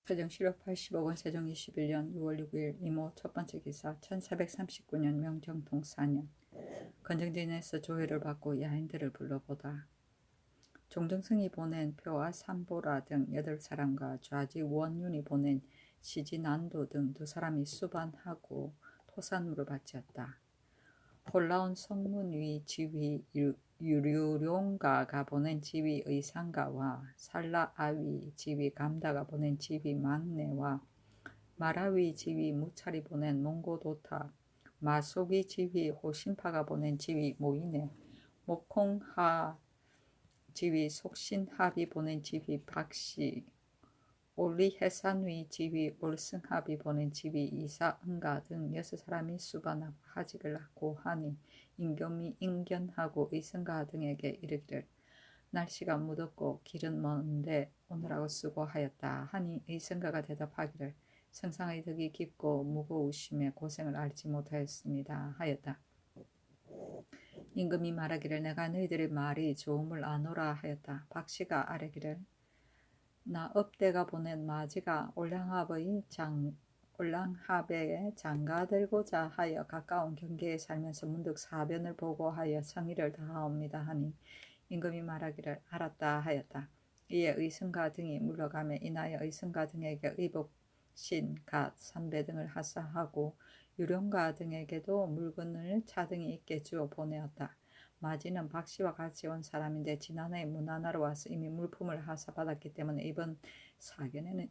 세종 실업 80억 원 세종 21년 6월 6일 이모 첫 번째 기사 1439년 명정통 4년 건정진에서 조회를 받고 야인들을 불러보다. 종정승이 보낸 표와 삼보라 등 8사람과 좌지 원윤이 보낸 시지 난도 등 2사람이 수반하고 토산물을 바치었다. 홀라온 성문위 지휘 유류룡가가 보낸 지휘 의상가와 살라아위 지휘 감다가 보낸 지휘 막내와 마라위 지휘 무찰이 보낸 몽고도타, 마속이 지휘 호신파가 보낸 지휘 모이네, 목콩하 지휘 속신합이 보낸 지휘 박씨, 올리해산위 지휘 올승합이 보낸 지휘 이사응가 등 6사람이 수반하고 하직을 하고 하니 임금이 인견하고 의승가 등에게 이르기를 날씨가 무덥고 길은 먼데 오느라고 수고하였다 하니 의승가가 대답하기를 성상의 덕이 깊고 무거우심에 고생을 알지 못하였습니다 하였다. 임금이 말하기를 내가 너희들의 말이 좋음을 아노라 하였다. 박씨가 아뢰기를 나 업대가 보낸 마지가 올량합의 장가 들고자 하여 가까운 경계에 살면서 문득 사변을 보고 하여 성의를 다하옵니다 하니 임금이 말하기를 알았다 하였다. 이에 의승가 등이 물러가며 인하여 의승가 등에게 의복신, 갓, 삼배 등을 하사하고 유령가 등에게도 물건을 차등이 있게 주어 보내었다. 마지는 박씨와 같이 온 사람인데 지난해 문안하러 와서 이미 물품을 하사받았기 때문에 이번 사견에는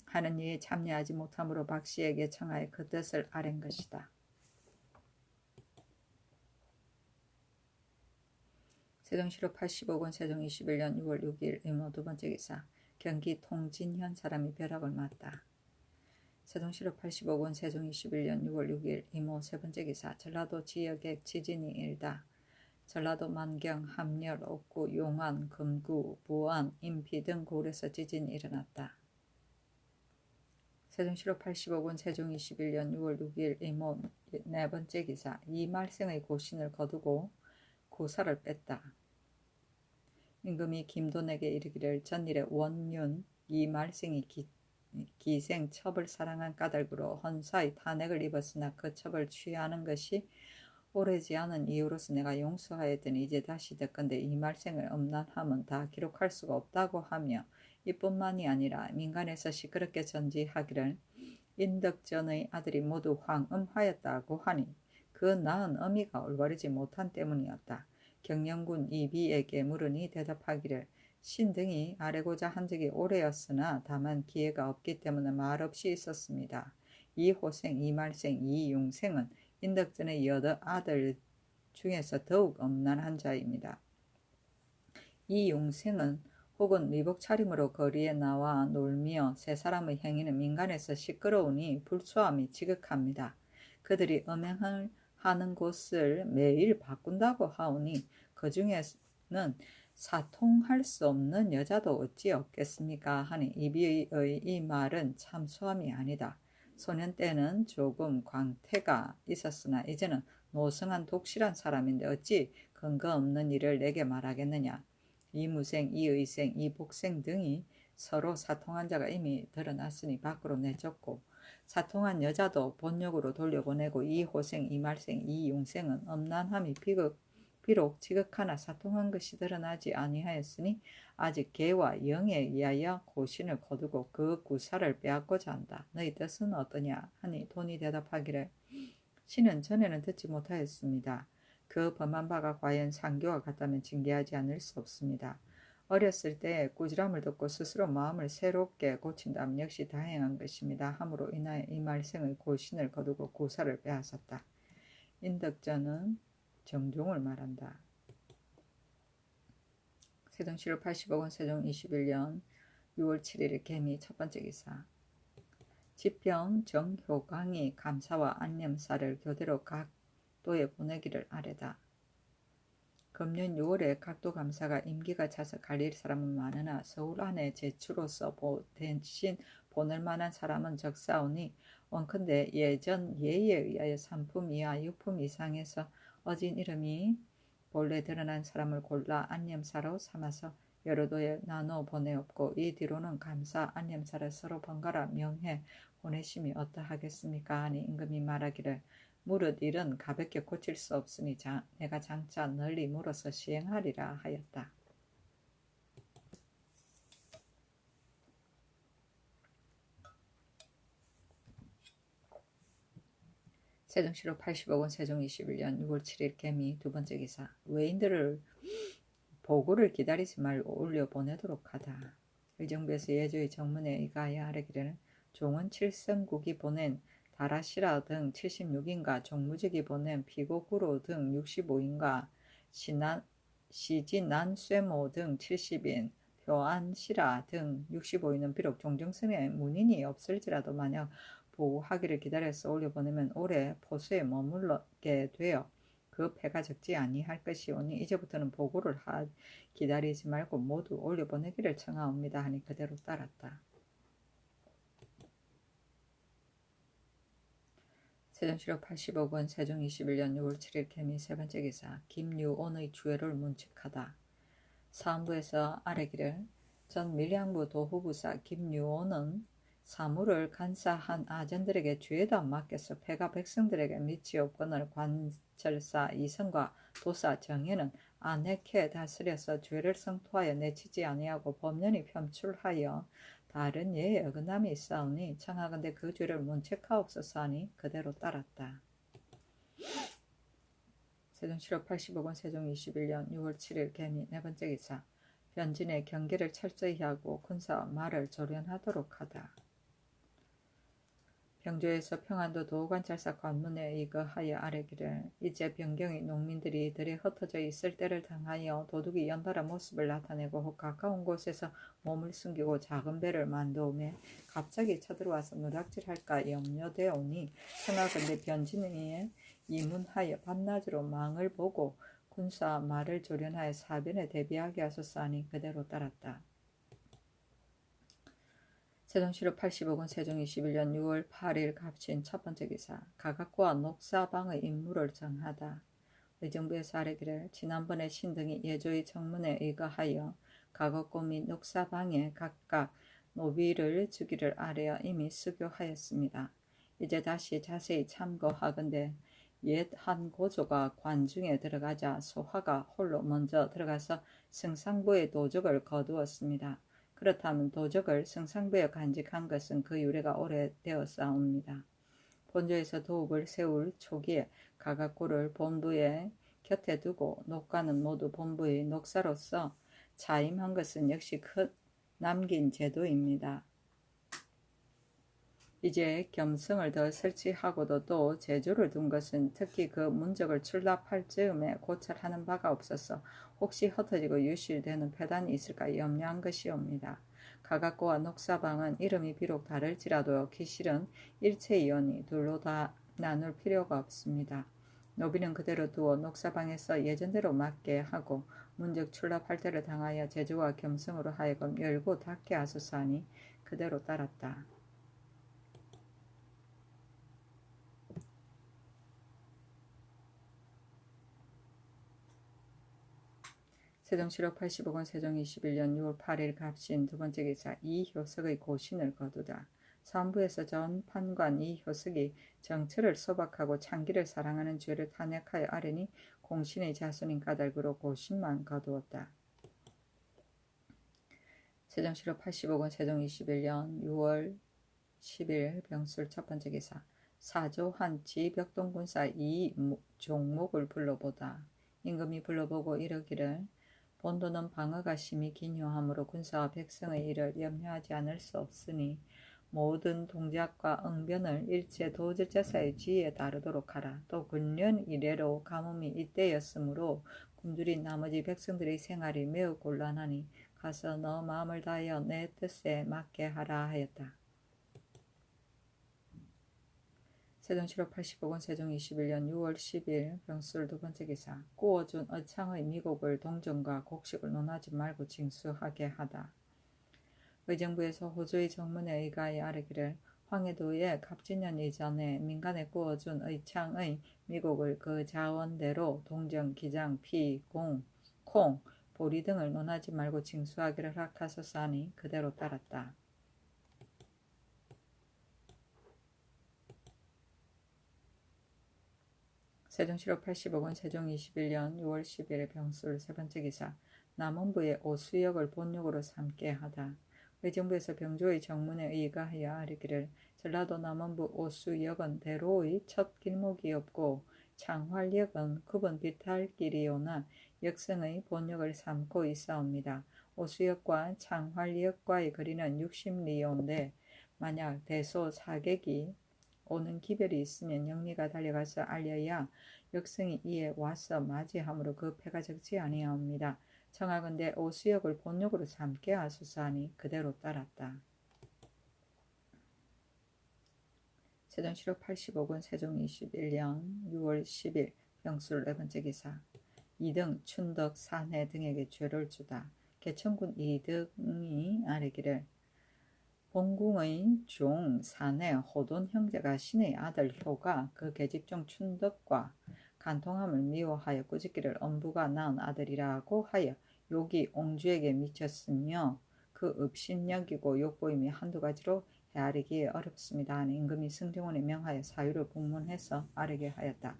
하는 일에 참여하지 못하므로 박씨에게 청하여 그 뜻을 아랜 것이다. 세종 실업 80억 원 세종 21년 6월 6일 이모 두 번째 기사 경기 통진현 사람이 벼락을 맞다. 세종 실업 80억 원 세종 21년 6월 6일 이모 세 번째 기사 전라도 지역에 지진이 일다. 전라도 만경, 함열, 옥구, 용안, 금구, 부안, 인피 등 고을에서 지진이 일어났다. 세종 실업 80억 원 세종 21년 6월 6일 이모 네 번째 기사 이말생의 고신을 거두고 고사를 뺐다. 임금이 김돈에게 이르기를 전일에 원윤 이말생이 기생 첩을 사랑한 까닭으로 헌사의 탄핵을 입었으나 그 첩을 취하는 것이 오래지 않은 이유로서 내가 용서하였더니 이제 다시 듣건대 이말생을 엄난함은 다 기록할 수가 없다고 하며 이뿐만이 아니라 민간에서 시끄럽게 전지하기를 인덕전의 아들이 모두 황음하였다고 하니 그 낳은 어미가 올바르지 못한 때문이었다. 경영군 이비에게 물으니 대답하기를 신등이 아뢰고자 한 적이 오래였으나 다만 기회가 없기 때문에 말없이 있었습니다. 이호생, 이말생, 이용생은 인덕전의 8아들 중에서 더욱 엄난한 자입니다. 이용생은 혹은 미복 차림으로 거리에 나와 놀며 세 사람의 행위는 민간에서 시끄러우니 불수함이 지극합니다. 그들이 음행을 하는 곳을 매일 바꾼다고 하오니 그 중에는 사통할 수 없는 여자도 어찌 없겠습니까 하니 이비의 이 말은 참소함이 아니다. 소년 때는 조금 광태가 있었으나 이제는 노성한 독실한 사람인데 어찌 근거 없는 일을 내게 말하겠느냐. 이무생, 이의생, 이복생 등이 서로 사통한 자가 이미 드러났으니 밖으로 내쫓고 사통한 여자도 본역으로 돌려보내고 이호생, 이말생, 이용생은 엄난함이 비록 지극하나 사통한 것이 드러나지 아니하였으니 아직 개와 영에 의하여 고신을 거두고 그 구사를 빼앗고자 한다. 너희 뜻은 어떠냐 하니 돈이 대답하기를 신은 전에는 듣지 못하였습니다. 그 범한 바가 과연 상교와 같다면 징계하지 않을 수 없습니다. 어렸을 때 꾸지람을 듣고 스스로 마음을 새롭게 고친다면 역시 다행한 것입니다. 함으로 인하여 이말생의 고신을 거두고 구사를 빼앗았다. 인덕전은 정종을 말한다. 세종 실업 80억 원 세종 21년 6월 7일 개미 첫 번째 기사 지평 정효강이 감사와 안념사를 교대로 각도에 보내기를 아뢰다. 금년 6월에 각도 감사가 임기가 차서 갈릴 사람은 많으나 서울 안에 제주로서 대신 보낼 만한 사람은 적사오니 원컨대 예전 예에 의하여 3품 이하 6품 이상에서 어진 이름이 본래 드러난 사람을 골라 안념사로 삼아서 여러 도에 나누어 보내옵고 이 뒤로는 감사 안념사를 서로 번갈아 명해 보내심이 어떠하겠습니까 하니 임금이 말하기를 무릇 일은 가볍게 고칠 수 없으니 내가 장차 널리 물어서 시행하리라 하였다. 세종시로 80억 원 세종 21년 6월 7일 개미 두 번째 기사 외인들을 보고를 기다리지 말고 올려 보내도록 하다. 의정부에서 예조의 정문에 의가하여 아뢰기를 종은 칠성국이 보낸 다라시라 등 76인가 종무직이 보낸 피고구로 등 65인가 시진난쇠모 등 70인 표안시라 등 65인은 비록 종정성에 문인이 없을지라도 만약 보고하기를 기다려서 올려보내면 오래 포수에 머물게 되어 그 패가 적지 아니할 것이오니 이제부터는 보고를 기다리지 말고 모두 올려보내기를 청하옵니다 하니 그대로 따랐다. 세종시로 80억 원 세종 21년 6월 7일 개미 세 번째 기사 김유온의 주회를 문칙하다. 사헌부에서 아뢰기를 전 밀양부 도후부사 김유온은 사무를 간사한 아전들에게 주에다 맡겨서 패가 백성들에게 미치 없거늘 관철사 이성과 도사 정예는 안핵해 다스려서 죄를 성토하여 내치지 아니하고 법년이 편출하여 다른 예에 어긋남이 있사오니 청하건대 그 죄를 문책하옵소서 하니 그대로 따랐다. 세종시로 80억 원 세종 21년 6월 7일 개미 네 번째 기사 변진의 경계를 철저히 하고 군사와 말을 조련하도록 하다. 병조에서 평안도 도관찰사 관문에 의거하여 아뢰기를 이제 병경의 농민들이 들에 흩어져 있을 때를 당하여 도둑이 연달아 모습을 나타내고 혹 가까운 곳에서 몸을 숨기고 작은 배를 만들어오매 갑자기 쳐들어와서 누락질할까 염려되오니 청하건대 변진에 이문하여 밤낮으로 망을 보고 군사와 말을 조련하여 사변에 대비하게 하소서 하니 그대로 따랐다. 세종시로 80억 원 세종 21년 6월 8일 갑신 첫 번째 기사 가각과 녹사방의 임무를 정하다. 의정부에서 아뢰기를 지난번에 신등이 예조의 정문에 의거하여 가각고 및 녹사방에 각각 노비를 주기를 아뢰어 이미 수교하였습니다. 이제 다시 자세히 참고하건대 옛 한 고조가 관중에 들어가자 소화가 홀로 먼저 들어가서 승상부의 도적을 거두었습니다. 그렇다면 도적을 승상부에 간직한 것은 그 유래가 오래되었사옵니다. 본조에서 도읍을 세울 초기에 가각고를 본부의 곁에 두고 녹가는 모두 본부의 녹사로서 자임한 것은 역시 남긴 제도입니다. 이제 겸성을 더 설치하고도 또 제조를 둔 것은 특히 그 문적을 출납할 즈음에 고찰하는 바가 없어서 혹시 흩어지고 유실되는 폐단이 있을까 염려한 것이옵니다. 가각고와 녹사방은 이름이 비록 다를지라도 기실은 일체이오니 둘로 다 나눌 필요가 없습니다. 노비는 그대로 두어 녹사방에서 예전대로 맡게 하고 문적 출납할 때를 당하여 제조와 겸성으로 하여금 열고 닫게 하소서 하니 그대로 따랐다. 세종시로 80억 원 세종 21년 6월 8일 갑신 두 번째 기사 이효석의 고신을 거두다. 사헌부에서 전 판관 이효석이 정철을 소박하고 창기를 사랑하는 죄를 탄핵하여 아뢰니 공신의 자손인 까닭으로 고신만 거두었다. 세종시로 80억 원 세종 21년 6월 10일 병술 첫 번째 기사 사조한 지벽동군사 이종목을 불러보다. 임금이 불러보고 이르기를 본도는 방어가 심히 기묘하므로 군사와 백성의 일을 염려하지 않을 수 없으니 모든 동작과 응변을 일체 도질자사의 지혜에 따르도록 하라. 또 근년 이래로 가뭄이 이때였으므로 굶주린 나머지 백성들의 생활이 매우 곤란하니 가서 너 마음을 다하여 내 뜻에 맞게 하라 하였다. 세종시로 80억 원 세종 21년 6월 10일 병술 두 번째 기사 꾸어준 어창의 미곡을 동정과 곡식을 논하지 말고 징수하게 하다. 의정부에서 호조의 정문에 의가하여 아뢰기를 황해도에 갑진년 이전에 민간에 꾸어준 의창의 미곡을 그 자원대로 동정, 기장, 피, 공, 콩, 보리 등을 논하지 말고 징수하기를 허락하소서 하니 그대로 따랐다. 세종시로 80억원 세종 21년 6월 10일 병술 세번째 기사 남원부의 오수역을 본역으로 삼게 하다. 의정부에서 병조의 정문에 의거하여 아뢰기를 전라도 남원부 오수역은 대로의 첫 길목이었고 창활역은 구분 비탈길이오나 역성의 본역을 삼고 있사옵니다. 오수역과 창활역과의 거리는 60리온데 만약 대소 사객이 오는 기별이 있으면 영리가 달려가서 알려야 역성이 이에 와서 맞이하므로 그 패가 적지 아니하옵니다. 청하건대 오수역을 본역으로 삼게 하소서 하니 그대로 따랐다. 세종시로 85군 세종 21년 6월 10일 병술 4번째 기사 2등 춘덕 산해 등에게 죄를 주다. 개천군 2등이 아뢰기를 본궁의 중 산해 호돈 형제가 신의 아들 효가 그 계집종 춘덕과 간통함을 미워하여 꾸짖기를 엄부가 낳은 아들이라고 하여 욕이 옹주에게 미쳤으며 그 업신여기고 욕보임이 한두 가지로 헤아리기에 어렵습니다 하는 임금이 승정원에 명하여 사유를 국문해서 아뢰게 하였다.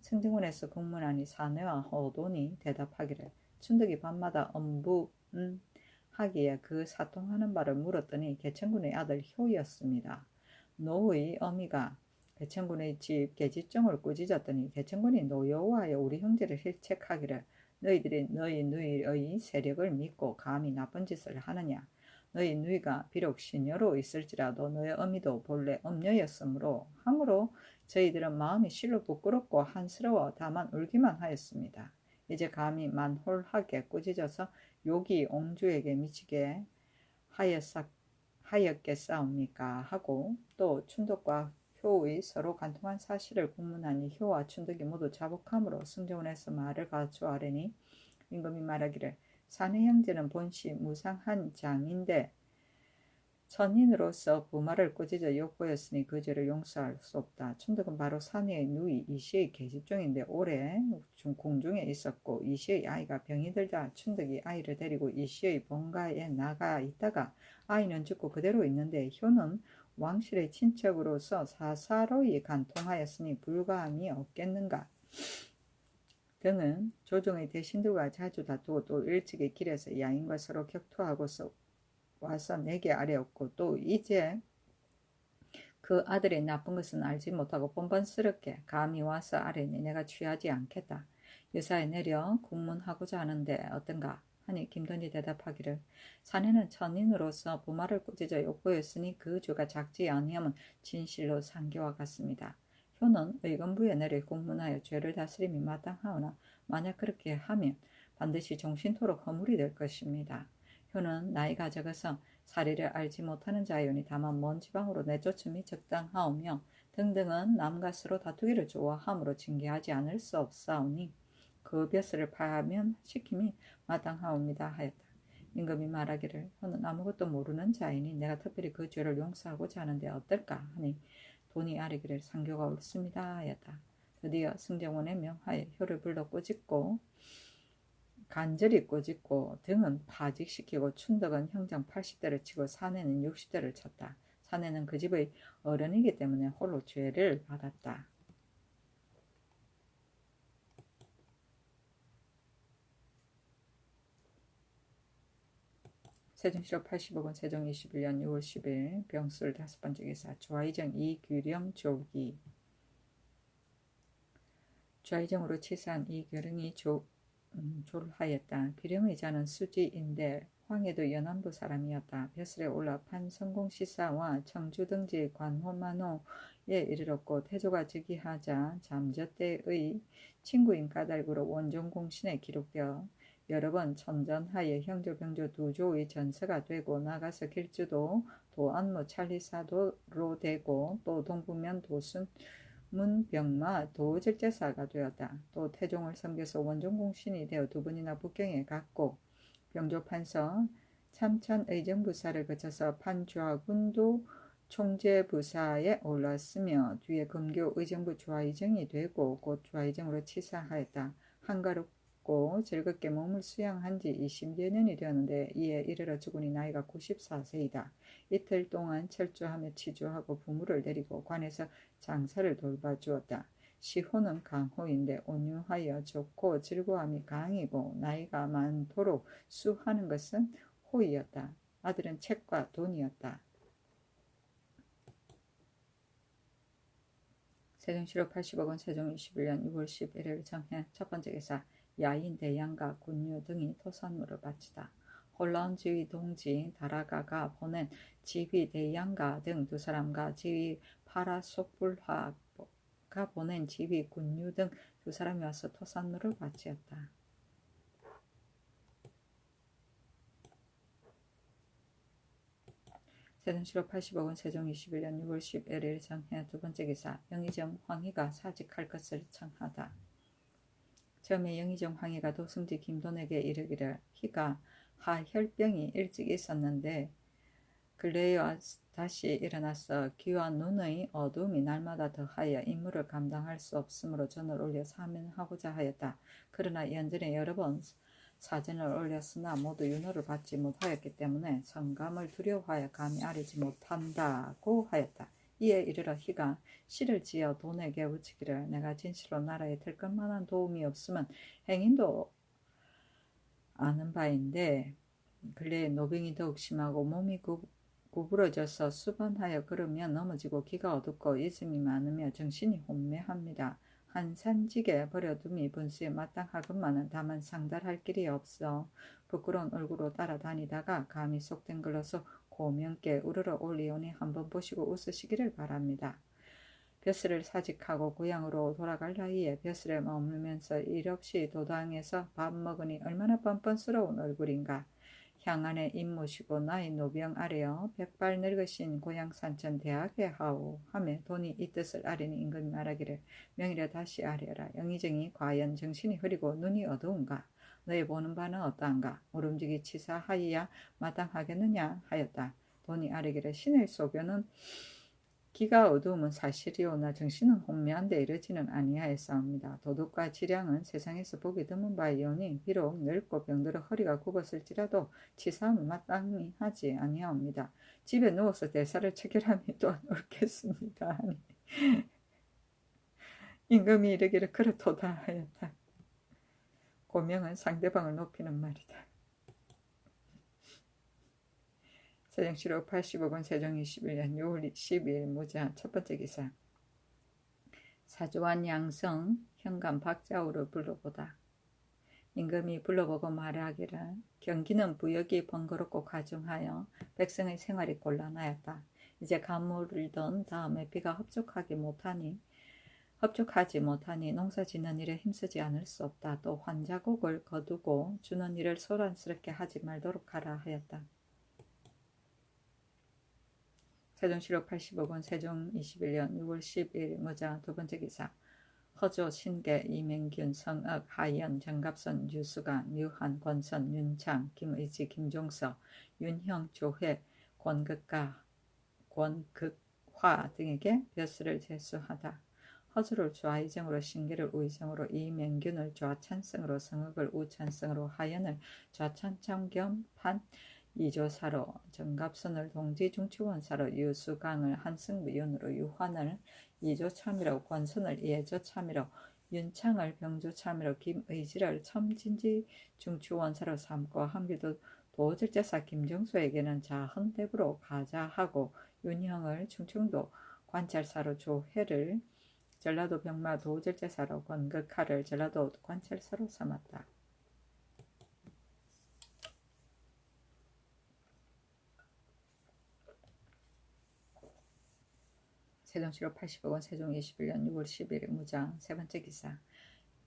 승정원에서 국문하니 산해와 호돈이 대답하기를 춘덕이 밤마다 엄부는 하기에 그 사통하는 바를 물었더니 개천군의 아들 효였습니다. 노의 어미가 개천군의 집 계집종을 꾸짖었더니 개천군이 노여워하여 우리 형제를 힐책하기를 너희들이 너희 누이의 세력을 믿고 감히 나쁜 짓을 하느냐. 너희 누이가 비록 시녀로 있을지라도 너희 어미도 본래 엄녀였으므로 함으로 저희들은 마음이 실로 부끄럽고 한스러워 다만 울기만 하였습니다. 이제 감히 만홀하게 꾸짖어서 욕이 옹주에게 미치게 하였겠사옵니까 하고 또 춘덕과 효의 서로 간통한 사실을 국문하니 효와 춘덕이 모두 자복함으로 승정원에서 말을 가져아뢰니 임금이 말하기를 사내 형제는 본시 무상한 장인데 천인으로서 부마를 꾸짖어 욕보였으니 그 죄를 용서할 수 없다. 춘덕은 바로 사내의 누이 이시의 계집종인데 올해 궁중에 있었고 이시의 아이가 병이 들자 춘덕이 아이를 데리고 이시의 본가에 나가 있다가 아이는 죽고 그대로 있는데 효는 왕실의 친척으로서 사사로이 간통하였으니 불가함이 없겠는가 등은 조정의 대신들과 자주 다투고 또 일찍이 길에서 야인과 서로 격투하고서 와서 내게 아뢰었고 또 이제 그 아들이 나쁜 것은 알지 못하고 뻔뻔스럽게 감히 와서 아뢰니 내가 취하지 않겠다. 유사에 내려 국문하고자 하는데 어떤가 하니 김돈이 대답하기를 사내는 천인으로서 부마를 꾸짖어 욕보였으니 그 죄가 작지 아니하면 진실로 상교와 같습니다. 효는 의건부에 내려 국문하여 죄를 다스림이 마땅하오나 만약 그렇게 하면 반드시 종신토록 허물이 될 것입니다. 효는 나이가 적어서 사리를 알지 못하는 자이오니 다만 먼 지방으로 내쫓음이 적당하오며 등등은 남과 서로 다투기를 좋아함으로 징계하지 않을 수 없사오니 그 벼슬을 파면시킴이 마땅하옵니다 하였다. 임금이 말하기를 효는 아무것도 모르는 자이니 내가 특별히 그 죄를 용서하고자 하는데 어떨까 하니 돈이 아뢰기를 상교가 옳습니다 하였다. 드디어 승정원에 명하여 효를 불러 꾸짖고 간절히 꾸짖고 등은 파직시키고 춘덕은 형장 80대를 치고 사내는 60대를 쳤다. 사내는 그 집의 어른이기 때문에 홀로 죄를 받았다. 세종시로 80억원 세종 21년 6월 10일 병술 5번째 기사 좌의정 이규령 조기 좌의정으로 치사한 이규령이 졸하였다. 규령의 자는 수지인데 황해도 연안부 사람이었다. 벼슬에 올라 판성공시사와 청주등지 관호만호에 이르렀고 태조가 즉위하자 잠저때의 친구인 까닭으로 원종공신에 기록되어 여러 번 천전하에 형조병조 두조의 전서가 되고 나가서 길주도 도안무 찰리사도로 되고 또 동부면 도순 문병마 도적제사가 되었다. 또 태종을 섬겨서 원종공신이 되어 두 번이나 북경에 갔고 병조판서 참천의정부사를 거쳐서 판좌군도 총재부사에 올랐으며 뒤에 금교 의정부 좌의정이 되고 곧 좌의정으로 치사하였다. 한가롭 먹고 즐겁게 몸을 수양한 지 20여 년이 되었는데 이에 이르러 죽으니 나이가 94세이다. 이틀 동안 철주하며 치주하고 부모를 데리고 관에서 장사를 돌봐주었다. 시호는 강호인데 온유하여 좋고 즐거움이 강이고 나이가 많도록 수하는 것은 호이었다. 아들은 책과 돈이었다. 세종시로 80억원 세종 21년 6월 11일 정해 첫 번째 기사 야인 대양가 군유 등이 토산물을 바치다. 혼란 지휘 동지 다라가가 보낸 지휘 대양가 등 두 사람과 지휘 파라소풀화가 보낸 지휘 군유 등 두 사람이 와서 토산물을 바치었다. 세종시로 80억원 세종 21년 6월 11일 정해 두 번째 기사 영의정 황희가 사직할 것을 청하다. 처음에 영의정 황희가 도승지 김돈에게 이르기를 희가 하혈병이 일찍 있었는데 근래에 다시 일어나서 귀와 눈의 어두움이 날마다 더하여 임무를 감당할 수 없으므로 전을 올려 사면하고자 하였다. 그러나 연전에 여러 번 사전을 올렸으나 모두 윤호를 받지 못하였기 때문에 성감을 두려워하여 감히 아뢰지 못한다고 하였다. 이에 이르러 희가 시를 지어 돈에게 우치기를 내가 진실로 나라에 될 것만한 도움이 없으면 행인도 아는 바인데 근래에 노병이 더욱 심하고 몸이 구부러져서 수반하여 걸으면 넘어지고 기가 어둡고 잊음이 많으며 정신이 혼미합니다. 한산직에 버려둠이 분수에 마땅하건만은 다만 상달할 길이 없어 부끄러운 얼굴로 따라다니다가 감히 속된 걸로서 고명께 우러러 올리오니 한번 보시고 웃으시기를 바랍니다. 벼슬을 사직하고 고향으로 돌아갈 나이에 벼슬에 머물면서 일 없이 도당에서 밥 먹으니 얼마나 뻔뻔스러운 얼굴인가. 향안에 입 모시고 나의 노병 아래여 백발 늙으신 고향 산천 대학에 하오 하며 돈이 이 뜻을 아뢰니 임금이 말하기를 명이라 다시 아뢰라. 영의정이 과연 정신이 흐리고 눈이 어두운가. 너의 보는 바는 어떠한가. 모름지기 치사하여야 마땅하겠느냐 하였다. 돈이 아뢰기를 신의 소견은 기가 어두움은 사실이오나 정신은 혼미한데 이르지는 아니하였사옵니다. 도덕과 지량은 세상에서 보기 드문 바이오니 비록 늙고 병들어 허리가 굽었을지라도 치사함을 마땅히 하지 아니하옵니다. 집에 누워서 대사를 체결함이 또한 옳겠습니다. 임금이 이르기를 그렇도다 하였다. 고명은 상대방을 높이는 말이다. 세종시로 80억원 세종 21년 6월 12일 무자 첫 번째 기사 사조한 양성 현감 박자우를 불러보다. 임금이 불러보고 말하기를 경기는 부역이 번거롭고 가중하여 백성의 생활이 곤란하였다. 이제 가물을 던 다음에 비가 흡족하지 못하니 농사 짓는 일에 힘쓰지 않을 수 없다. 또 환자곡을 거두고 주는 일을 소란스럽게 하지 말도록 하라 하였다. 세종시로 80억원 세종 21년 6월 10일 무자 두 번째 기사 허조, 신계, 이맹균, 성억, 하연, 정갑선, 유수관, 유한, 권선, 윤창, 김의지, 김종서, 윤형, 조회, 권극화 등에게 벼슬을 제수하다. 허조를 좌의정으로, 신계를 우의정으로, 이맹균을 좌찬성으로, 성억을 우찬성으로, 하연을 좌찬청 겸 판 이조사로, 정갑선을 동지중추원사로, 유수강을 한승부윤으로, 유환을 이조참이로, 권선을 예조참이로, 윤창을 병조참이로, 김의지를 첨진지중추원사로 삼고 함기도 도절제사 김정수에게는 자헌대부로 가자하고 윤형을 충청도 관찰사로, 조회를 전라도 병마 도절제사로, 권극하를 전라도 관찰사로 삼았다. 세종시로 80억원 세종 21년 6월 11일 무장 세 번째 기사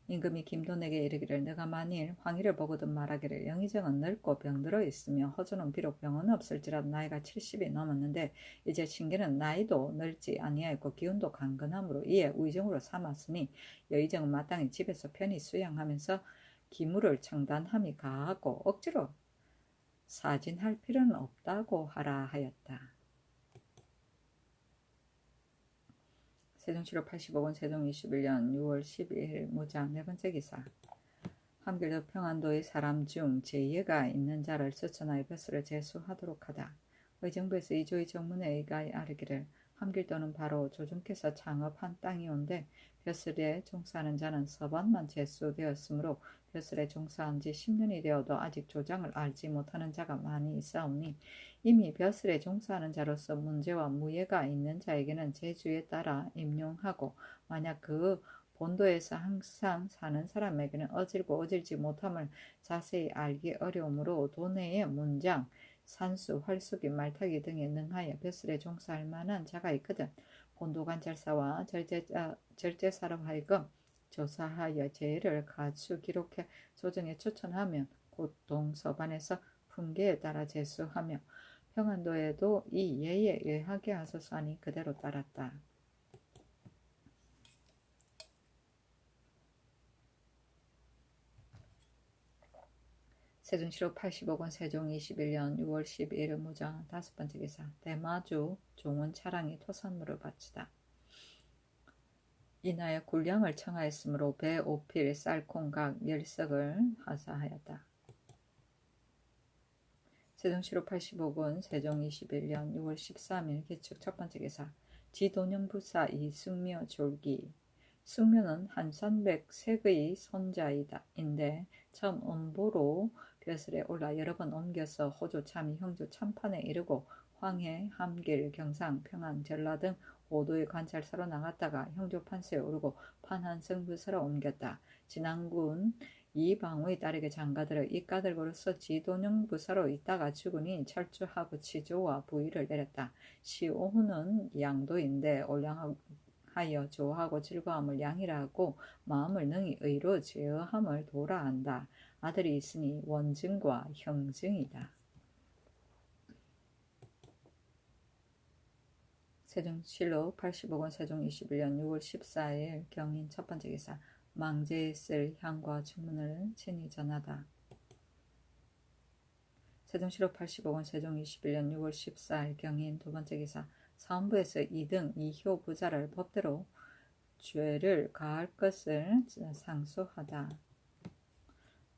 임금이 김돈에게 이르기를 내가 만일 황희를 보거든 말하기를 영의정은 늙고 병들어 있으며 허조는 비록 병은 없을지라도 나이가 70이 넘었는데 이제 신계는 나이도 늙지 아니하였고 기운도 강건하므로 이에 우의정으로 삼았으니 여의정은 마땅히 집에서 편히 수양하면서 기물을 청단함이 가하고 억지로 사진할 필요는 없다고 하라 하였다. 세종시로 80억원 세종 21년 6월 12일 무장 네 번째 기사 함길도 평안도의 사람 중 제예가 있는 자를 추천하여 벼슬을 제수하도록 하다. 의정부에서 이조의 정문에 의가 아르기를 함길도는 바로 조정께서 창업한 땅이온데 벼슬에 종사하는 자는 서반만 제수되었으므로 벼슬에 종사한 지 10년이 되어도 아직 조장을 알지 못하는 자가 많이 있사오니 이미 벼슬에 종사하는 자로서 문제와 무예가 있는 자에게는 제주에 따라 임용하고 만약 그 본도에서 항상 사는 사람에게는 어질고 어질지 못함을 자세히 알기 어려우므로 도내의 문장, 산수, 활수기, 말타기 등에 능하여 벼슬에 종사할 만한 자가 있거든. 본도관찰사와 절제사로 하여금 조사하여 제의를 가수 기록해 조정에 추천하면 곧 동서반에서 품계에 따라 제수하며 평안도에도 이 예에 의하게 하소서 하니 그대로 따랐다. 세종시로 80억원 세종 21년 6월 12일 무장 5번째 기사 대마주 종원 차량이 토산물을 바치다. 인하여 군량을 청하였으므로 배 5필 쌀콩각 10석을 하사하였다. 세종시로 80억원 세종 21년 6월 13일 기축 첫번째 기사 지도령부사 이승묘 졸기 승묘는 한산백 색의 손자인데 처음 음보로 벼슬에 올라 여러 번 옮겨서 호조 참이 형조 참판에 이르고 황해, 함길, 경상, 평안, 전라 등 5도의 관찰사로 나갔다가 형조 판서에 오르고 판한성 부사로 옮겼다. 진안군 이방의 딸에게 장가들어 이까들고로서 지도령 부사로 있다가 죽으니 철주하고 치조와 부위를 내렸다. 시오후는 양도인데 올량하여 조하고 즐거움을 양이라고 마음을 능히 의로 제어함을 도라 한다. 아들이 있으니 원증과 형증이다. 세종실록 80억원 세종 21년 6월 14일 경인 첫번째 기사 망제에 쓸 향과 주문을 친히 전하다. 세종실록 80억원 세종 21년 6월 14일 경인 두번째 기사 사헌부에서 2등 2효 부자를 법대로 죄를 가할 것을 상소하다.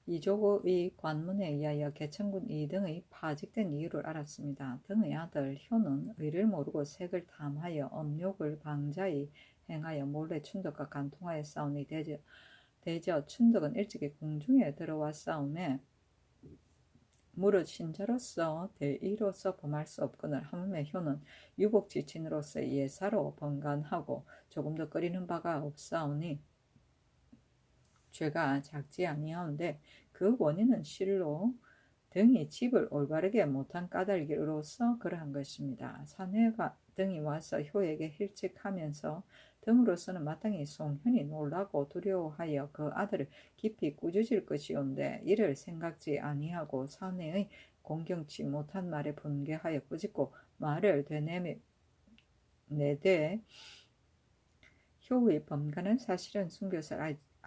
이조의 관문에 의하여 개천군 2등의 파직된 이유를 알았습니다. 등의 아들 효는 의를 모르고 색을 탐하여 업욕을 방자히 행하여 몰래 춘덕과 간통하여 싸우니 대저 춘덕은 일찍이 궁중에 들어와 싸움에 무릇 신자로서 대의로서 범할 수 없거늘 하물며 효는 유복지친으로서 예사로 번간하고 조금도 꺼리는 바가 없사오니 죄가 작지 아니하온데 그 원인은 실로 등이 집을 올바르게 못한 까닭으로서 그러한 것입니다. 사내가 등이 와서 효에게 힐직하면서 등으로서는 마땅히 송현이 놀라고 두려워하여 그 아들을 깊이 꾸짖을 것이온데 이를 생각지 아니하고 사내의 공경치 못한 말에 분개하여 꾸짖고 말을 되내되 효의 범간은 사실은 숨겨서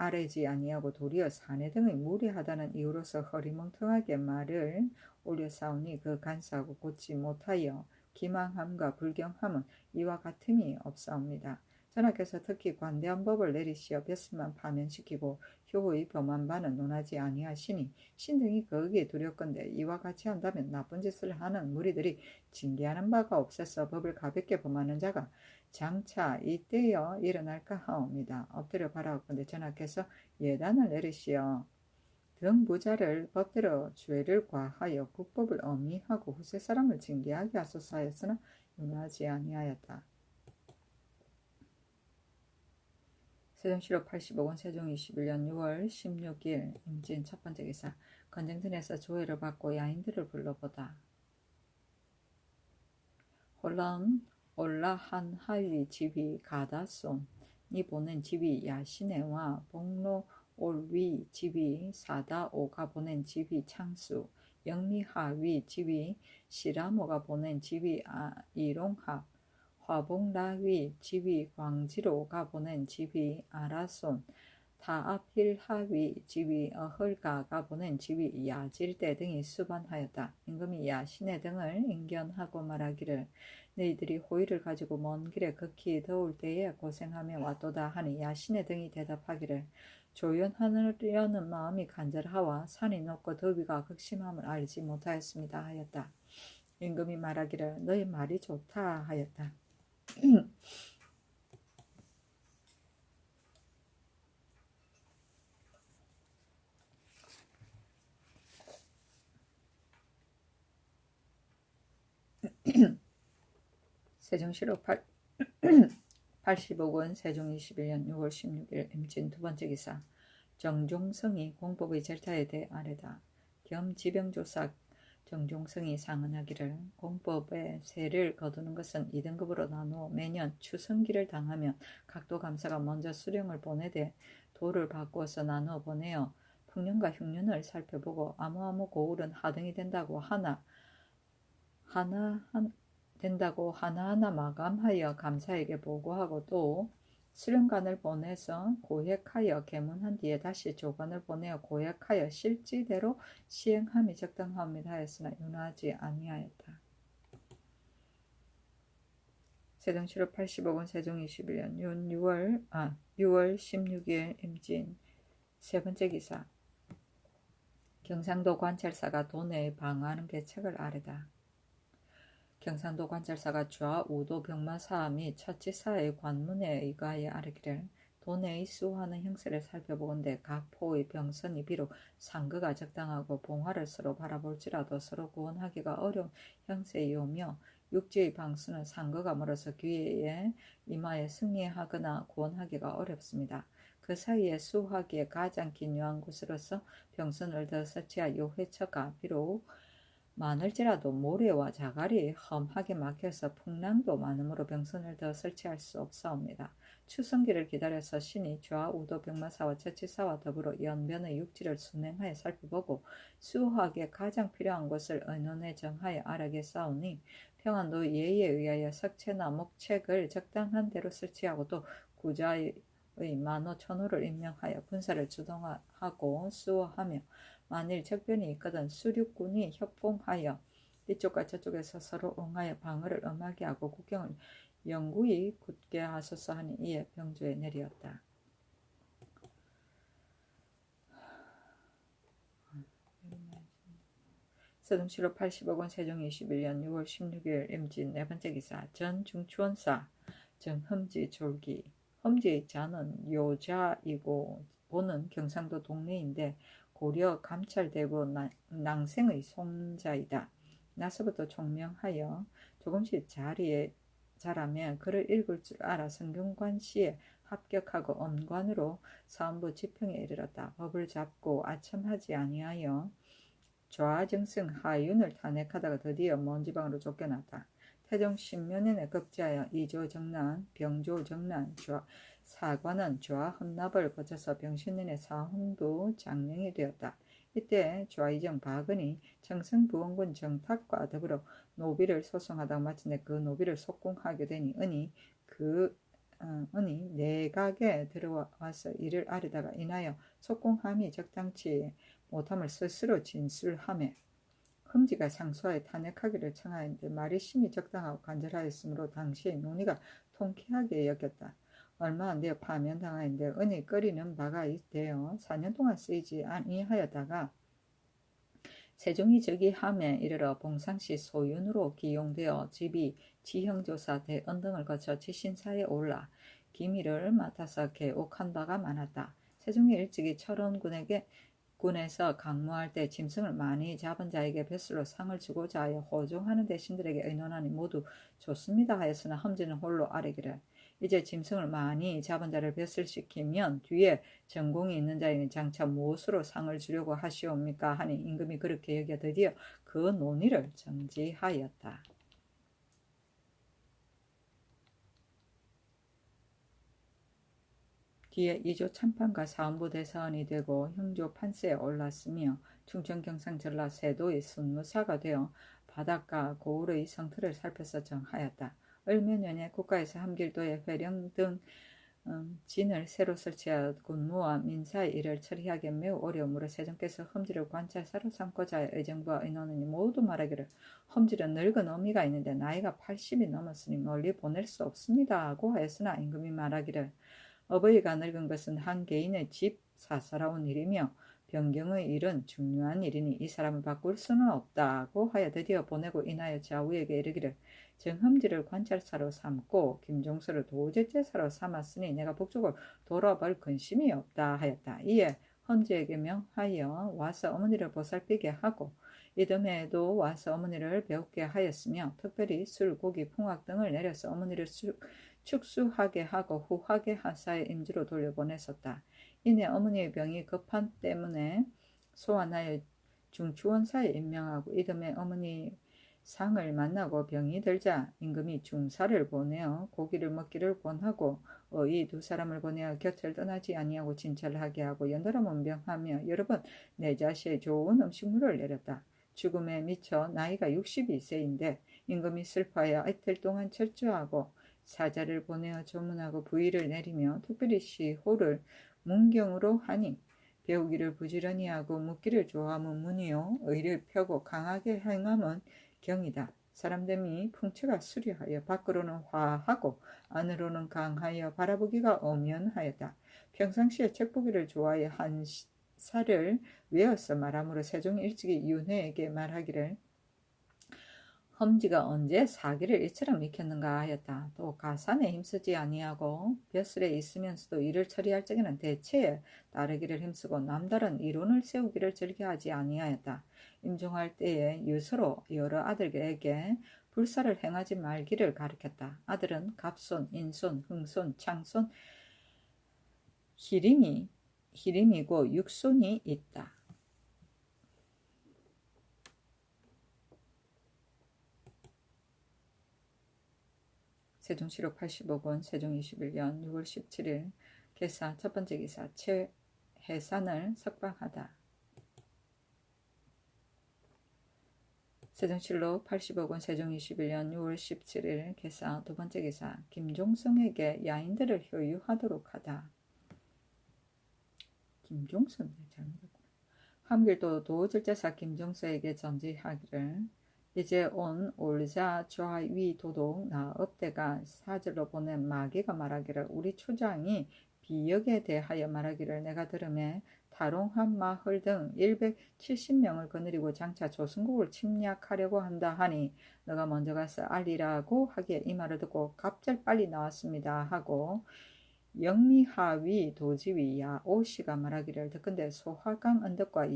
아뢰지 아니하고 도리어 사내 등의 무리하다는 이유로서 허리멍텅하게 말을 올려싸우니 그 간사하고 곧지 못하여 기망함과 불경함은 이와 같음이 없사옵니다. 전하께서 특히 관대한 법을 내리시어 벼슬만 파면시키고 효의 범한 바는 논하지 아니하시니 신등이 거기에 두렵건대 이와 같이 한다면 나쁜 짓을 하는 무리들이 징계하는 바가 없어서 법을 가볍게 범하는 자가 장차 이때여 일어날까 하옵니다. 엎드려 바라옵건대 전하께서 예단을 내리시어 등부자를 법대로 죄를 과하여 국법을 엄히하고 후세 사람을 징계하게 하소서 하였으나 용하지 아니하였다. 세종실록 80억원 세종 21년 6월 16일 임진 첫번째 기사 건정전에서 조회를 받고 야인들을 불러보다. 홀람 올라 한 하위 지휘 가다손 니 보낸 지휘 야시네와 복로 올위 지휘 사다오가 보낸 지휘 창수 영미하위 지휘 시라모가 보낸 지휘 이롱합 화봉라위 지휘 광지로가 보낸 지휘 아라손 타아필하위 지휘 어헐가가 보낸 지휘 야질대 등이 수반하였다. 임금이 야신의 등을 인견하고 말하기를 너희들이 호의를 가지고 먼 길에 극히 더울 때에 고생하며 왔도다 하니 야신의 등이 대답하기를 조연하려는 마음이 간절하와 산이 높고 더위가 극심함을 알지 못하였습니다 하였다. 임금이 말하기를 너희 말이 좋다 하였다. 세종시로 85권 세종 21년 6월 16일 임진 두 번째 기사. 정종성이 공법의 절차에 대해 아뢰다. 겸 지병조사 정종성이 상언하기를 공법의 세를 거두는 것은 2등급으로 나누어 매년 추성기를 당하면 각도감사가 먼저 수령을 보내되 도를 바꾸어서 나누어 보내어 풍년과 흉년을 살펴보고 아무아무 고울은 하등이 된다고 하나하나 마감하여 감사에게 보고하고 또 수령관을 보내서 고획하여 계문한 뒤에 다시 조관을 보내어 고획하여 실지대로 시행함이 적당하옵니다 하였으나 윤하지 아니하였다. 세종시로 85권 세종 21년 6월 16일 임진 세 번째 기사. 경상도 관찰사가 도내에 방어하는 계책을 아뢰다. 경상도 관찰사가 좌우도 병마사 및 처치사의 관문에 의거하여 아뢰기를 도내의 수호하는 형세를 살펴보건대 각 포의 병선이 비록 상거가 적당하고 봉화를 서로 바라볼지라도 서로 구원하기가 어려운 형세이오며 육지의 방수는 상거가 멀어서 기회에 임하여 승리하거나 구원하기가 어렵습니다. 그 사이에 수호하기에 가장 기묘한 곳으로서 병선을 더 설치하여 회처가 비록 많을지라도 모래와 자갈이 험하게 막혀서 풍랑도 많으므로 병선을 더 설치할 수 없사옵니다. 추성기를 기다려서 신이 좌우도 병마사와 처치사와 더불어 연변의 육지를 순행하여 살펴보고 수호하기에 가장 필요한 곳을 의논해 정하여 아뢰겠사오니 평안도 예의에 의하여 석채나 목책을 적당한 대로 설치하고 또 구자의 만호 천호를 임명하여 군사를 주동하고 수호하며 만일 적변이 있거든 수륙군이 협봉하여 이쪽과 저쪽에서 서로 응하여 방어를 엄하게 하고 국경을 영구히 굳게 하소서 하니 이에 병조에 내리었다. 세종시로 80억 원 세종 21년 6월 16일 임진 네 번째 기사. 전 중추원사 정흠지 졸기. 흠지의 자는 요자이고 보는 경상도 동네인데 고려 감찰되고 낭생의 손자이다. 나서부터 총명하여 조금씩 자라면 글을 읽을 줄 알아 성균관시에 합격하고 엄관으로 사원부 지평에 이르렀다. 법을 잡고 아첨하지 아니하여 좌정승 하윤을 탄핵하다가 드디어 먼지방으로 쫓겨났다. 태종 10년에 급제하여 이조정난, 병조정난, 사관은 좌흠납을 거쳐서 병신년에 사훈부 장령이 되었다. 이때 좌이정 박은이 청승부원군 정탁과 더불어 노비를 소송하다가 마침내 그 노비를 속궁하게 되니 은이 내각에 들어와서 이를 아뢰다가 인하여 속궁함이 적당치 못함을 스스로 진술하며 흠지가 상소하여 탄핵하기를 청하였는데 말이 심히 적당하고 간절하였으므로 당시에 논의가 통쾌하게 여겼다. 얼마 안 되어 파면당하였는데 은이 끓이는 바가 되어 4년 동안 쓰이지 아니하였다가 세종이 즉위함에 이르러 봉상시 소윤으로 기용되어 집이 지형조사 대언 등을 거쳐 지신사에 올라 기밀을 맡아서 개옥한 바가 많았다. 세종이 일찍이 철원군에서 강무할 때 짐승을 많이 잡은 자에게 벼슬로 상을 주고자 하여 호종하는 대신들에게 의논하니 모두 좋습니다 하였으나 흠지는 홀로 아뢰기를 이제 짐승을 많이 잡은 자를 벼슬시키면 뒤에 전공이 있는 자에게 장차 무엇으로 상을 주려고 하시옵니까 하니 임금이 그렇게 여겨 드디어 그 논의를 정지하였다. 뒤에 이조 참판과 사원부 대사원이 되고 형조 판세에 올랐으며 충청 경상 전라 세도의 순무사가 되어 바닷가 고을의 성틀을 살펴서 정하였다. 을묘년에 국가에서 함길도에 회령 등 진을 새로 설치하여 군무와 민사의 일을 처리하기 매우 어려우므로 세종께서 험지를 관찰사로 삼고자 의정부와 의논하니 모두 말하기를 험지는 늙은 어미가 있는데 나이가 80이 넘었으니 멀리 보낼 수 없습니다 하고 하였으나 임금이 말하기를 어버이가 늙은 것은 한 개인의 집 사사로운 일이며 변경의 일은 중요한 일이니 이 사람을 바꿀 수는 없다고 하여 드디어 보내고 인하여 좌우에게 이르기를 정험지를 관찰사로 삼고 김종서를 도제제사로 삼았으니 내가 북쪽을 돌아볼 근심이 없다 하였다. 이에 험지에게 명하여 와서 어머니를 보살피게 하고 이듬해에도 와서 어머니를 배우게 하였으며 특별히 술, 고기, 풍악 등을 내려서 어머니를 축수하게 하고 후하게 하사의 임지로 돌려보냈었다. 이내 어머니의 병이 급한 때문에 소환하여 중추원사에 임명하고 이듬해 어머니 상을 만나고 병이 들자 임금이 중사를 보내어 고기를 먹기를 권하고 이 두 사람을 보내어 곁을 떠나지 아니하고 진찰을 하게 하고 연달아 문병하며 여러 번 내 자시에 좋은 음식물을 내렸다. 죽음에 미쳐 나이가 62세인데 임금이 슬퍼하여 이틀 동안 철저하고 사자를 보내어 조문하고 부의를 내리며 특별히 시호를 문경으로 하니 배우기를 부지런히 하고 묻기를 좋아하면 문이요 의를 펴고 강하게 행함은 경이다. 사람됨이 풍채가 수려하여 밖으로는 화하고 안으로는 강하여 바라보기가 엄연하였다. 평상시에 책보기를 좋아하여 한 살을 외어서 말하므로 세종이 일찍이 윤회에게 말하기를 험지가 언제 사기를 이처럼 익혔는가 하였다. 또 가산에 힘쓰지 아니하고 벼슬에 있으면서도 일을 처리할 적에는 대체에 따르기를 힘쓰고 남다른 이론을 세우기를 즐겨하지 아니하였다. 임종할 때에 유서로 여러 아들에게 불사를 행하지 말기를 가르쳤다. 아들은 갑손, 인손, 흥손, 창손, 희림이고 육손이 있다. 세종시록 85권 세종 21년 6월 17일 개사 첫번째 기사 최해산을 석방하다. 세종실록 85권 세종 21년 6월 17일 개사 두번째 기사 김종성에게 야인들을 효유하도록 하다. 김종성 잘못했구나. 함길도 도질제사 김종서에게 전지하기를 이제 온 올자 좌위 도독 나 업대가 사절로 보낸 마귀가 말하기를 우리 초장이 비역에 대하여 말하기를 내가 들음에 타롱한 마을 등 170명을 거느리고 장차 조선국을 침략하려고 한다 하니 너가 먼저 가서 알리라고 하기에 이 말을 듣고 갑절 빨리 나왔습니다 하고 영미하위 도지위 야오씨가 말하기를 듣건대 소화강 언덕과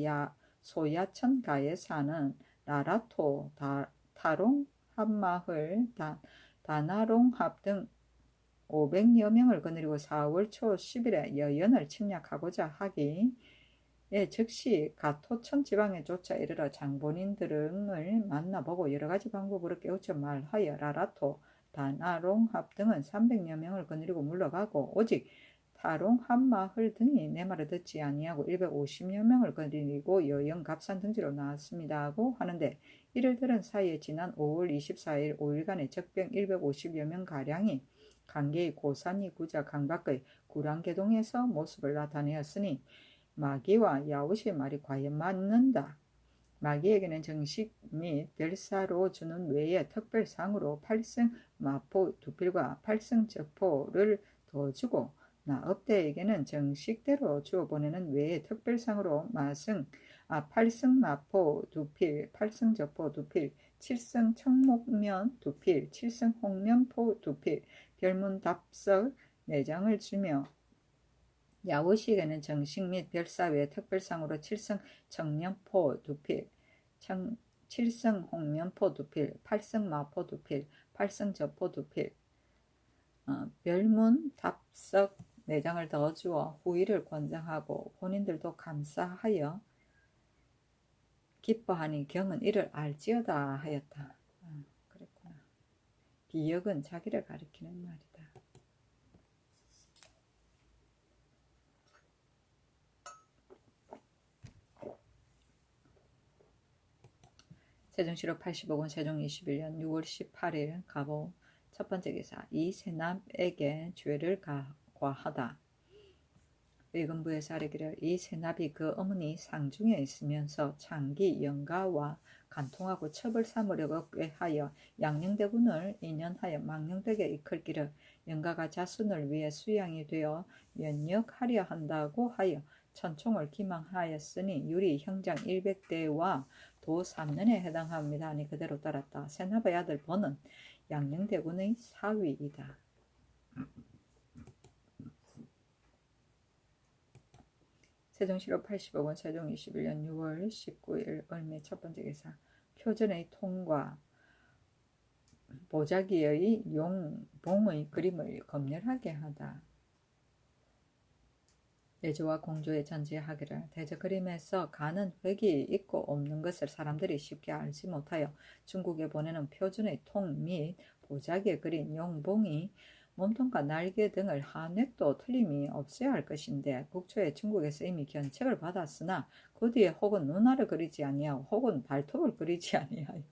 소야천가에 사는 라라토, 타롱, 합마을, 다나롱합 등 500여 명을 거느리고 4월 초 10일에 여연을 침략하고자 하기에 즉시 가토천 지방에 쫓아 이르러 장본인 등을 만나보고 여러가지 방법으로 깨우쳐 말하여 라라토, 다나롱합 등은 300여 명을 거느리고 물러가고 오직 타롱 한마을 등이 내 말을 듣지 아니하고 150여 명을 거느리고 여영 갑산 등지로 나왔습니다 하고 하는데 이를 들은 사이에 지난 5월 24일 5일간의 적병 150여 명가량이 강계의 고산이 구자 강밖의 구랑계동에서 모습을 나타내었으니 마귀와 야웃의 말이 과연 맞는다. 마귀에게는 정식 및 별사로 주는 외에 특별상으로 8승 마포 2필과 8승 적포를 더 주고 나 업대에게는 정식대로 주어보내는 외에 특별상으로 8승 마포 2필, 8승 적포 2필, 7승 청목면 2필, 7승 홍면포 2필, 별문 답석 4장을 주며 야오식에는 정식 및 별사 외 특별상으로 7승 청년포 2필, 7승 홍면포 2필, 8승 마포 2필, 8승 적포 2필, 별문 답석 4장을 더 주어 후의를 권장하고 본인들도 감사하여 기뻐하니 경은 이를 알지어다 하였다. 그랬구나. 비역은 자기를 가리키는 말이다. 세종시록 85권 세종 21년 6월 18일 가보 첫번째 기사 이 세납에게 죄를 과하다. 의금부에서 아뢰기를 이 세납이 그 어머니 상중에 있으면서 장기 영가와 간통하고 첩을 삼으려고 꾀하여 양녕대군을 인연하여 망령되게 이끌기를 영가가 자손을 위해 수양이 되어 면역하려 한다고 하여 천총을 기망하였으니 유리 형장 100대와 도 3년에 해당합니다. 하니 그대로 따랐다. 세납의 아들 번은 양녕대군의 사위이다. 세종실록 80억원 세종 21년 6월 19일 을미 첫번째 기사 표전의 통과 보자기의 용봉의 그림을 검열하게 하다. 예조와 공조의 전지하기를 대저 그림에서 가는 획이 있고 없는 것을 사람들이 쉽게 알지 못하여 중국에 보내는 표준의 통 및 보자기에 그린 용봉이 몸통과 날개 등을 한 획도 틀림이 없어야 할 것인데 국초에 중국에서 이미 견책을 받았으나 그 뒤에 혹은 눈알을 그리지 아니하고 혹은 발톱을 그리지 아니하여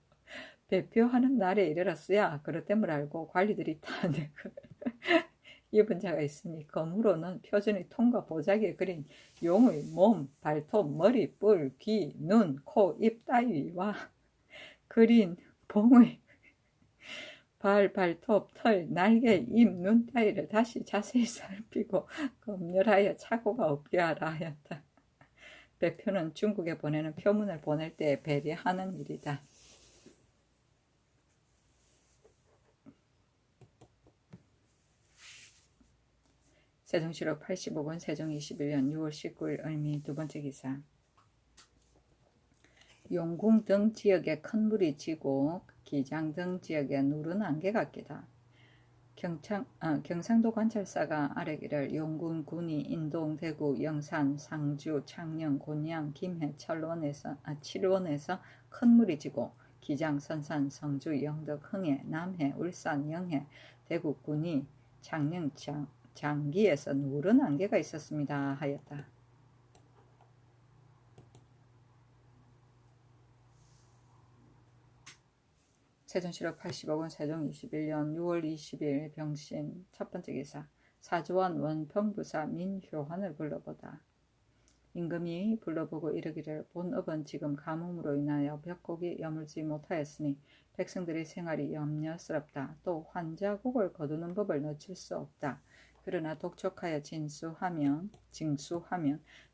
배표하는 날에 이르렀어야 그렇됨을 알고 관리들이 탄핵을 입은 자가 있으니 검으로는 표준의 통과 보자기에 그린 용의 몸, 발톱, 머리, 뿔, 귀, 눈, 코, 입 따위와 그린 봉의 발, 발톱, 털, 날개, 입, 눈 따위를 다시 자세히 살피고 검열하여 착오가 없게 하라 하였다. 배표는 중국에 보내는 표문을 보낼 때 배려하는 일이다. 세종실록 85권 세종 21년 6월 19일 을미 두번째 기사 용궁 등 지역에 큰 물이 지고 기장 등 지역에 누른 안개가 끼다. 경상도 관찰사가 아뢰기를 용궁, 군위, 인동, 대구, 영산, 상주, 창녕, 곤양, 김해, 칠원에서 큰 물이 지고 기장, 선산, 성주, 영덕, 흥해, 남해, 울산, 영해, 대구, 군위, 창녕, 장기에서 누른 안개가 있었습니다 하였다. 세종실록 80억원 세종 21년 6월 20일 병신 첫번째 기사 사조원 원평부사 민효환을 불러보다. 임금이 불러보고 이르기를 본업은 지금 가뭄으로 인하여 벽곡이 여물지 못하였으니 백성들의 생활이 염려스럽다. 또 환자곡을 거두는 법을 놓칠 수 없다. 그러나 독촉하여 징수하면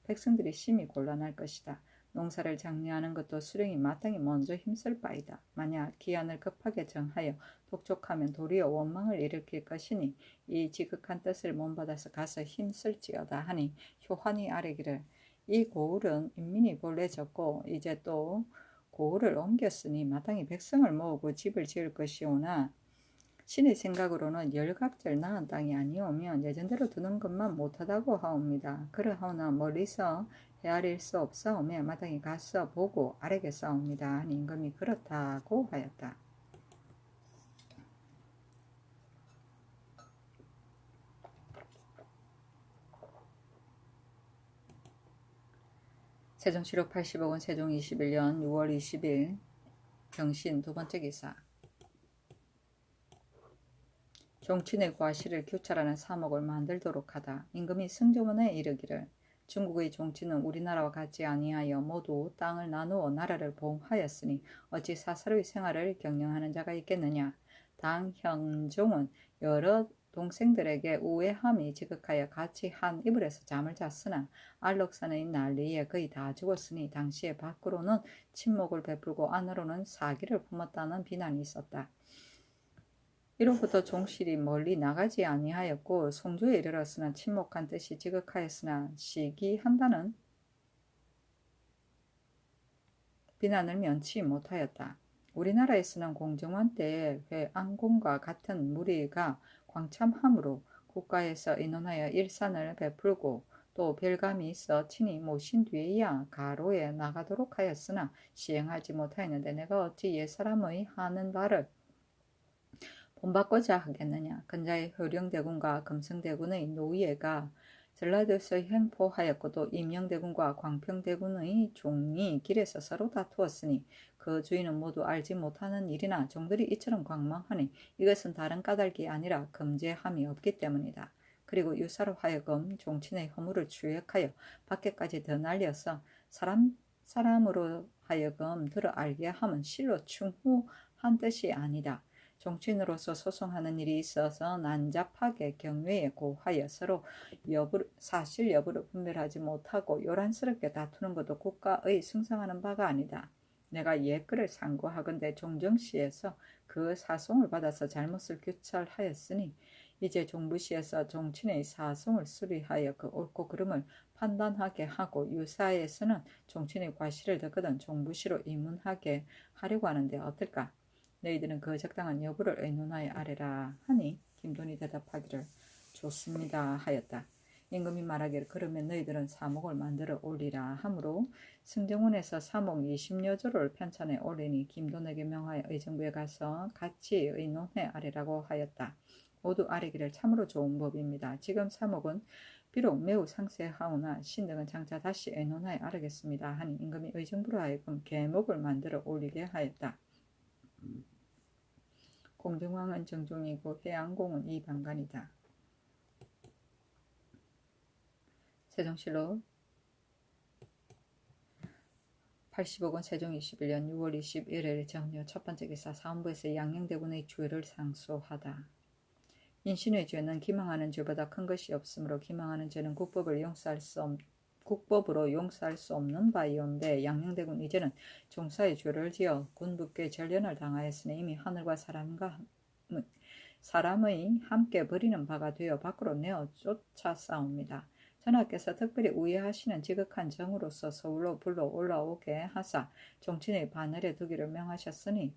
백성들이 심히 곤란할 것이다. 농사를 장려하는 것도 수령이 마땅히 먼저 힘쓸 바이다. 만약 기한을 급하게 정하여 독촉하면 도리어 원망을 일으킬 것이니 이 지극한 뜻을 몸받아서 가서 힘쓸지어다 하니 효환이 아뢰기를 이 고을은 인민이 본래 적고 이제 또 고을을 옮겼으니 마땅히 백성을 모으고 집을 지을 것이오나 신의 생각으로는 열갑절 나은 땅이 아니오면 예전대로 두는 것만 못하다고 하옵니다. 그러하오나 멀리서 헤아릴 수 없사오매 마땅히 가서 보고 아뢰겠사옵니다. 하니 임금이 그렇다고 하였다. 세종실록 80억원 세종 21년 6월 20일 병신 두번째 기사 종친의 과실을 규찰하는 사목을 만들도록 하다. 임금이 승조원에 이르기를 중국의 종친은 우리나라와 같지 아니하여 모두 땅을 나누어 나라를 보호하였으니 어찌 사사로이 생활을 경영하는 자가 있겠느냐. 당 형종은 여러 동생들에게 우애함이 지극하여 같이 한 이불에서 잠을 잤으나 안록산의 난리에 거의 다 죽었으니 당시에 밖으로는 친목을 베풀고 안으로는 사기를 품었다는 비난이 있었다. 이로부터 종실이 멀리 나가지 아니하였고 송조에 이르렀으나 침묵한 뜻이 지극하였으나 시기한다는 비난을 면치 못하였다. 우리나라에서는 공정원 때에 회안공과 같은 무리가 광참함으로 국가에서 인원하여 일산을 베풀고 또 별감이 있어 친히 모신 뒤에야 가로에 나가도록 하였으나 시행하지 못하였는데 내가 어찌 옛사람의 하는 바를 본받고자 하겠느냐. 근자의 효령대군과 금성대군의 노예가 전라도에서 횡포하였고도 임영대군과 광평대군의 종이 길에서 서로 다투었으니 그 주인은 모두 알지 못하는 일이나 종들이 이처럼 광망하니 이것은 다른 까닭이 아니라 금제함이 없기 때문이다. 그리고 유사로 하여금 종친의 허물을 추역하여 밖에까지 더 날려서 사람으로 하여금 들어 알게 함은 실로 충후한 뜻이 아니다. 종친으로서 소송하는 일이 있어서 난잡하게 경외에 고하여 서로 사실 여부를 분별하지 못하고 요란스럽게 다투는 것도 국가의 승상하는 바가 아니다. 내가 옛글을 상고하건대 종정시에서 그 사송을 받아서 잘못을 규찰하였으니 이제 종부시에서 종친의 사송을 수리하여 그 옳고 그름을 판단하게 하고 유사에서는 종친의 과실을 덮거든 종부시로 입문하게 하려고 하는데 어떨까? 너희들은 그 적당한 여부를 의논하여 아래라 하니 김돈이 대답하기를 좋습니다 하였다. 임금이 말하기를 그러면 너희들은 사목을 만들어 올리라 하므로 승정원에서 사목 20여 조를 편찬해 올리니 김돈에게 명하여 의정부에 가서 같이 의논해 아래라고 하였다. 모두 아뢰기를 참으로 좋은 법입니다. 지금 사목은 비록 매우 상세하오나 신등은 장차 다시 의논하여 아뢰겠습니다 하니 임금이 의정부로 하여금 계목을 만들어 올리게 하였다. 공정왕은 정종이고 해양공은 이방간이다. 세종실록 80억원 세종 21년 6월 21일 정묘 첫번째 기사 사헌부에서 양녕대군의 죄를 상소하다. 인신의 죄는 기망하는 죄보다 큰 것이 없으므로 기망하는 죄는 국법으로 용서할 수 없는 바이온데 양녕대군 이제는 종사의 죄를 지어 군부께 전련을 당하였으니 이미 하늘과 사람의 함께 버리는 바가 되어 밖으로 내어 쫓아싸웁니다. 전하께서 특별히 우애하시는 지극한 정으로서 서울로 불러 올라오게 하사 종친의 바늘에 두기를 명하셨으니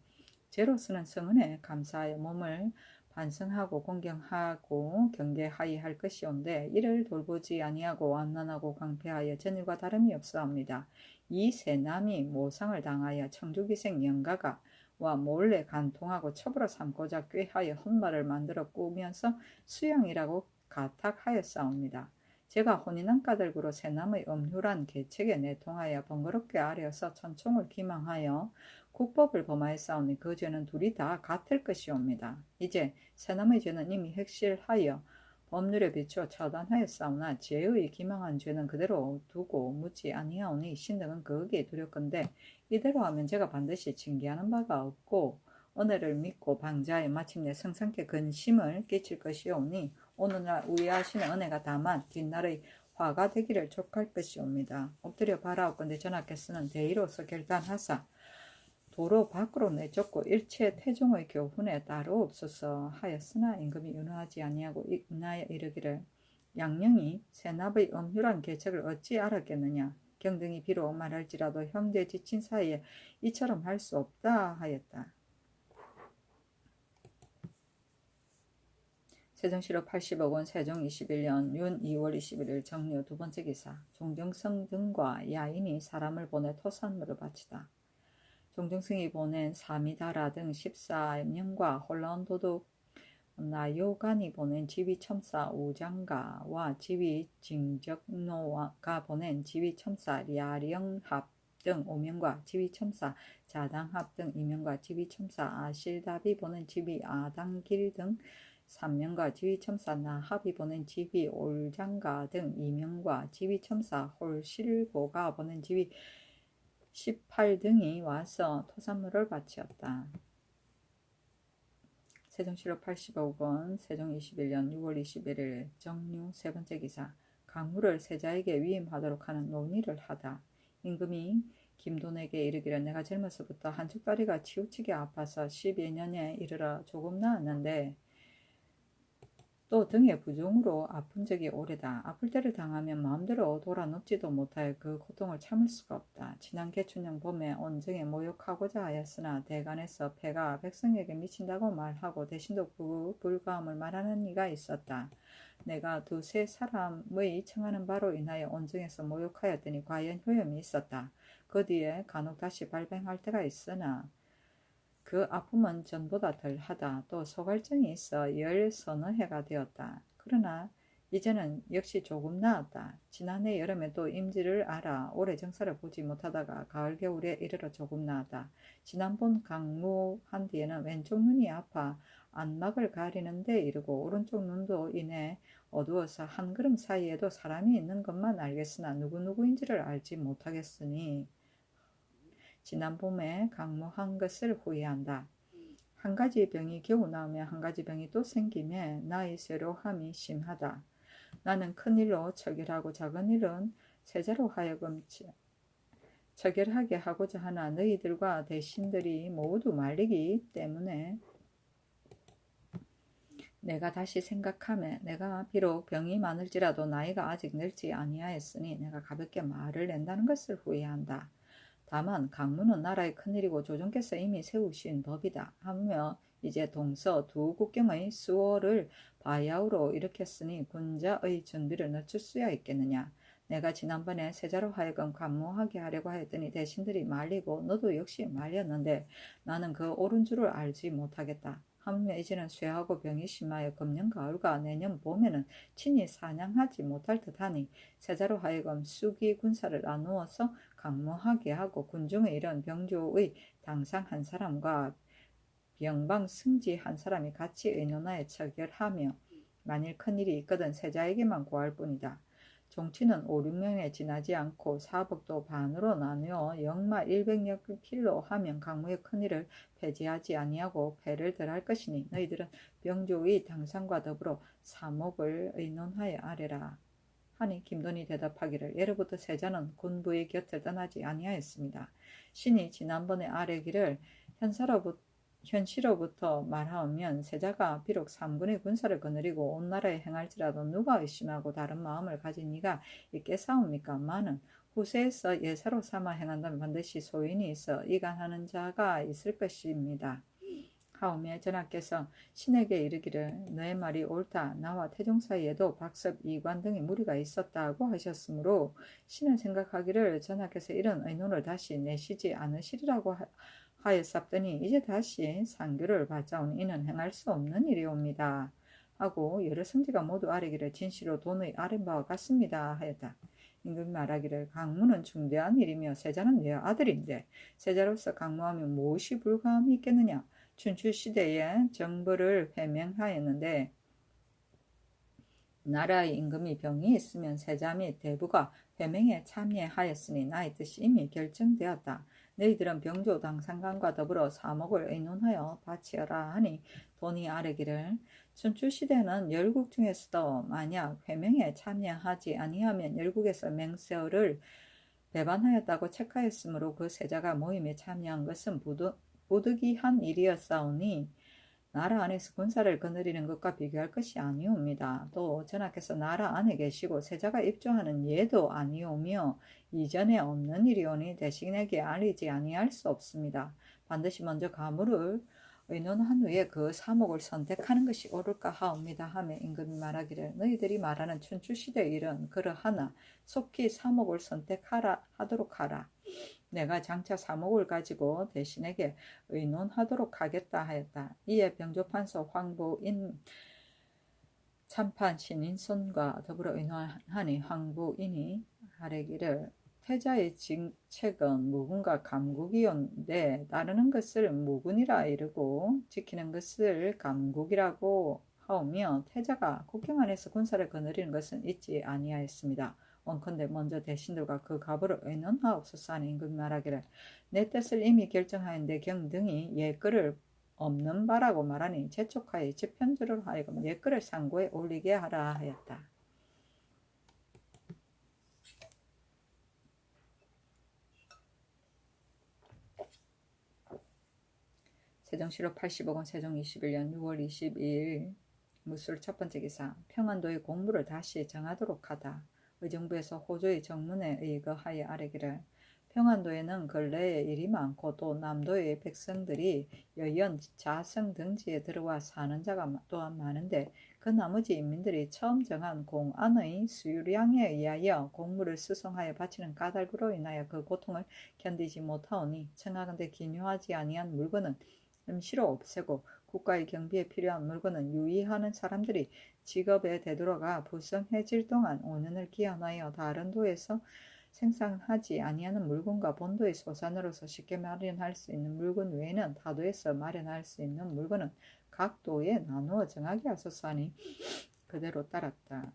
죄로서는 성은에 감사하여 몸을 반성하고 공경하고 경계하여 할 것이온데 이를 돌보지 아니하고 완난하고 광폐하여 전일과 다름이 없사옵니다. 이 세 남이 모상을 당하여 청주기생 영가가 와 몰래 간통하고 첩으로 삼고자 꾀하여 헛말을 만들어 꾸면서 수양이라고 가탁하였사옵니다. 제가 혼인한 까닭으로 세 남의 엄휴란 계책에 내통하여 번거롭게 아뢰어서 천총을 기망하여 국법을 범하였사오니 그 죄는 둘이 다 같을 것이옵니다. 이제 세 남의 죄는 이미 획실하여 법률에 비추어 처단하였사오나 죄의 기망한 죄는 그대로 두고 묻지 아니하오니 신등은 거기에 두렵건대 이대로 하면 제가 반드시 징계하는 바가 없고 은혜를 믿고 방자하여 마침내 성상께 근심을 끼칠 것이오니 오늘날 우애하시는 은혜가 다만 뒷날의 화가 되기를 촉할 것이옵니다. 엎드려 바라옵건대 전하께서는 대의로서 결단하사 도로 밖으로 내쫓고 일체 태종의 교훈에 따로 없소서 하였으나 임금이 윤허하지 아니하고 인하여 이르기를 양녕이 세납의 엄휴란 계책을 어찌 알았겠느냐. 경등이 비록 말할지라도 형제 지친 사이에 이처럼 할 수 없다 하였다. 세종실록 80억원 세종 21년 윤 2월 21일 정묘 두번째 기사 종정성 등과 야인이 사람을 보내 토산물을 바치다. 종정승이 보낸 사미다라 등 14명과 홀라운 도독 나요간이 보낸 지휘첨사 우장가와 지휘징적노가 보낸 지휘첨사 랴령합 등 5명과 지휘첨사 자당합 등 2명과 지휘첨사 아실답이 보낸 지휘아당길 등 3명과 지휘첨사 나합이 보낸 지휘 올장가 등 2명과 지휘첨사 홀실고가 보낸 지휘 18등이 와서 토산물을 바치었다. 세종실록 80억원 세종 21년 6월 21일 정류 세번째 기사 강물을 세자에게 위임하도록 하는 논의를 하다. 임금이 김돈에게 이르기를 내가 젊어서부터 한쪽 다리가 치우치게 아파서 12년에 이르러 조금 나았는데 또 등의 부종으로 아픈 적이 오래다. 아플 때를 당하면 마음대로 돌아 눕지도 못하여 그 고통을 참을 수가 없다. 지난 개춘년 봄에 온정에 모욕하고자 하였으나 대간에서 패가 백성에게 미친다고 말하고 대신도 불가함을 말하는 이가 있었다. 내가 두세 사람의 청하는 바로 인하여 온정에서 모욕하였더니 과연 효염이 있었다. 그 뒤에 간혹 다시 발병할 때가 있으나 그 아픔은 전보다 덜하다. 또 소갈증이 있어 열 서너 해가 되었다. 그러나 이제는 역시 조금 나았다. 지난해 여름에 또 임지를 알아 올해 정사를 보지 못하다가 가을 겨울에 이르러 조금 나았다. 지난번 강무한 뒤에는 왼쪽 눈이 아파 안막을 가리는데 이르고 오른쪽 눈도 이내 어두워서 한 걸음 사이에도 사람이 있는 것만 알겠으나 누구인지를 알지 못하겠으니 지난 봄에 강모한 것을 후회한다. 한 가지 병이 겨우 나오면 한 가지 병이 또 생기며 나의 쇠로함이 심하다. 나는 큰 일로 처결하고 작은 일은 세자로 하여금 처결하게 하고자 하나 너희들과 대신들이 모두 말리기 때문에 내가 다시 생각하며 내가 비록 병이 많을지라도 나이가 아직 늙지 아니하였으니 내가 가볍게 말을 낸다는 것을 후회한다. 다만 강문은 나라의 큰일이고 조정께서 이미 세우신 법이다 하며 이제 동서 두 국경의 수호를 바야흐로 일으켰으니 군자의 준비를 늦출 수야 있겠느냐. 내가 지난번에 세자로 하여금 관모하게 하려고 하였더니 대신들이 말리고 너도 역시 말렸는데 나는 그 옳은 줄을 알지 못하겠다. 하물며 이제는 쇠하고 병이 심하여 금년 가을과 내년 봄에는 친히 사냥하지 못할 듯하니 세자로 하여금 수기 군사를 나누어서 강모하게 하고 군중의 이런 병조의 당상 한 사람과 병방 승지 한 사람이 같이 의논하여 처결하며 만일 큰일이 있거든 세자에게만 고할 뿐이다. 종치는 5, 6명에 지나지 않고 사복도 반으로 나누어 역마 100여 필로 하면 강무의 큰일을 폐지하지 아니하고 패를 덜할 것이니 너희들은 병조의 당상과 더불어 사목을 의논하여 아뢰라. 하니 김돈이 대답하기를 예로부터 세자는 군부의 곁을 떠나지 아니하였습니다. 신이 지난번에 아뢰기를 현시로부터 말하면 세자가 비록 3군의 군사를 거느리고 온 나라에 행할지라도 누가 의심하고 다른 마음을 가진 이가 있겠사옵니까? 많은 후세에서 예사로 삼아 행한다면 반드시 소인이 있어 이간하는 자가 있을 것입니다. 하오며 전하께서 신에게 이르기를 너의 말이 옳다. 나와 태종 사이에도 박섭, 이관 등의 무리가 있었다고 하셨으므로 신은 생각하기를 전하께서 이런 의논을 다시 내시지 않으시리라고 하였사더니 이제 다시 상교를 받자오니 이는 행할 수 없는 일이옵니다. 하고 여러 성지가 모두 아뢰기를 진실로 돈의 아랜 바와 같습니다 하였다. 임금이 말하기를 강무는 중대한 일이며 세자는 내 아들인데 세자로서 강무하면 무엇이 불가함이 있겠느냐. 춘추시대에 정부를 회명하였는데 나라의 임금이 병이 있으면 세자 및 대부가 회명에 참여하였으니 나의 뜻이 이미 결정되었다. 너희들은 병조 당상관과 더불어 사목을 의논하여 바치어라 하니 돈이 아뢰기를 춘추시대는 열국 중에서도 만약 회명에 참여하지 아니하면 열국에서 맹세를 배반하였다고 책하였으므로 그 세자가 모임에 참여한 것은 부득이한 일이었사오니 나라 안에서 군사를 거느리는 것과 비교할 것이 아니옵니다. 또 전하께서 나라 안에 계시고 세자가 입조하는 예도 아니오며 이전에 없는 일이오니 대신에게 알리지 아니할 수 없습니다. 반드시 먼저 가물을 의논한 후에 그 사목을 선택하는 것이 옳을까 하옵니다. 하며 임금이 말하기를 너희들이 말하는 춘추시대의 일은 그러하나 속히 사목을 선택하도록 하라. 내가 장차 사목을 가지고 대신에게 의논하도록 하겠다 하였다. 이에 병조판서 황보인 참판 신인손과 더불어 의논하니 황보인이 아뢰기를 태자의 직책은 무군과 감국이온데 따르는 것을 무군이라 이르고 지키는 것을 감국이라고 하오며 태자가 국경 안에서 군사를 거느리는 것은 있지 아니하였습니다. 원컨대 먼저 대신들과 그 가부를 의논하옵소서 하니 임금이 말하기를 내 뜻을 이미 결정하였는데 경등이 예글을 없는 바라고 말하니 재촉하여 집현주를 하여금 예글을 상고에 올리게 하라 하였다. 세종실록 85권 세종 21년 6월 22일 무술 첫 번째 기사 평안도의 공부를 다시 정하도록 하다. 의정부에서 호조의 정문에 의거하여 아뢰기를 평안도에는 근래에 일이 많고 또 남도의 백성들이 여연, 자성 등지에 들어와 사는 자가 또한 많은데 그 나머지 인민들이 처음 정한 공안의 수량에 의하여 공물을 수송하여 바치는 까닭으로 인하여 그 고통을 견디지 못하오니 청하건대 기묘하지 아니한 물건은 임시로 없애고 국가의 경비에 필요한 물건은 유의하는 사람들이 직업에 되돌아가 부성해질 동안 5년을 기한하여 다른 도에서 생산하지 아니하는 물건과 본도의 소산으로서 쉽게 마련할 수 있는 물건 외에는 타도에서 마련할 수 있는 물건은 각도에 나누어 정하게 하소서 하니 그대로 따랐다.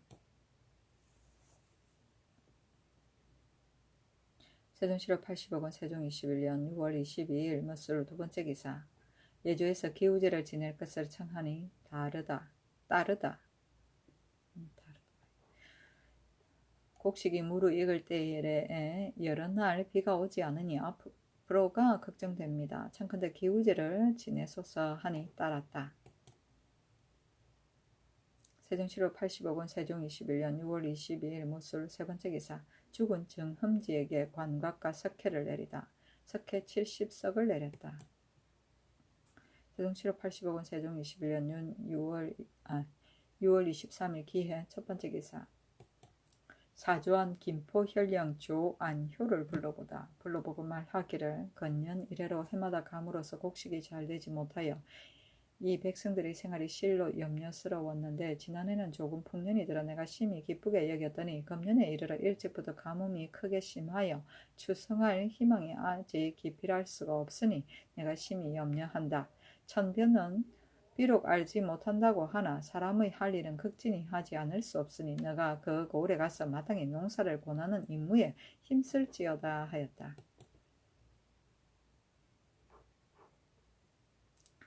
세종시로 80억원 세종 21년 6월 22일 머슬 두 번째 기사. 예조에서 기우제를 지낼 것을 청하니 따르다. 곡식이 무르익을 때에 여러 날 비가 오지 않으니 앞으로가 걱정됩니다. 청컨대 기우제를 지내소서 하니 따랐다. 세종시로 80억원 세종 21년 6월 22일 모술 세 번째 기사. 죽은 정흠지에게 관각과 석회를 내리다. 석회 70석을 내렸다. 세종시로 80억원 세종 21년 6월 23일 기해 첫 번째 기사. 사조한 김포 현령 조안효를 불러보고 말하기를 건년 이래로 해마다 감으로서 곡식이 잘 되지 못하여 이 백성들의 생활이 실로 염려스러웠는데 지난해는 조금 풍년이 들어 내가 심히 기쁘게 여겼더니 금년에 이르러 일찍부터 가뭄이 크게 심하여 추성할 희망이 아직 기필할 수가 없으니 내가 심히 염려한다. 천변은 비록 알지 못한다고 하나 사람의 할 일은 극진히 하지 않을 수 없으니 너가 그 고을에 가서 마땅히 농사를 권하는 임무에 힘쓸지어다 하였다.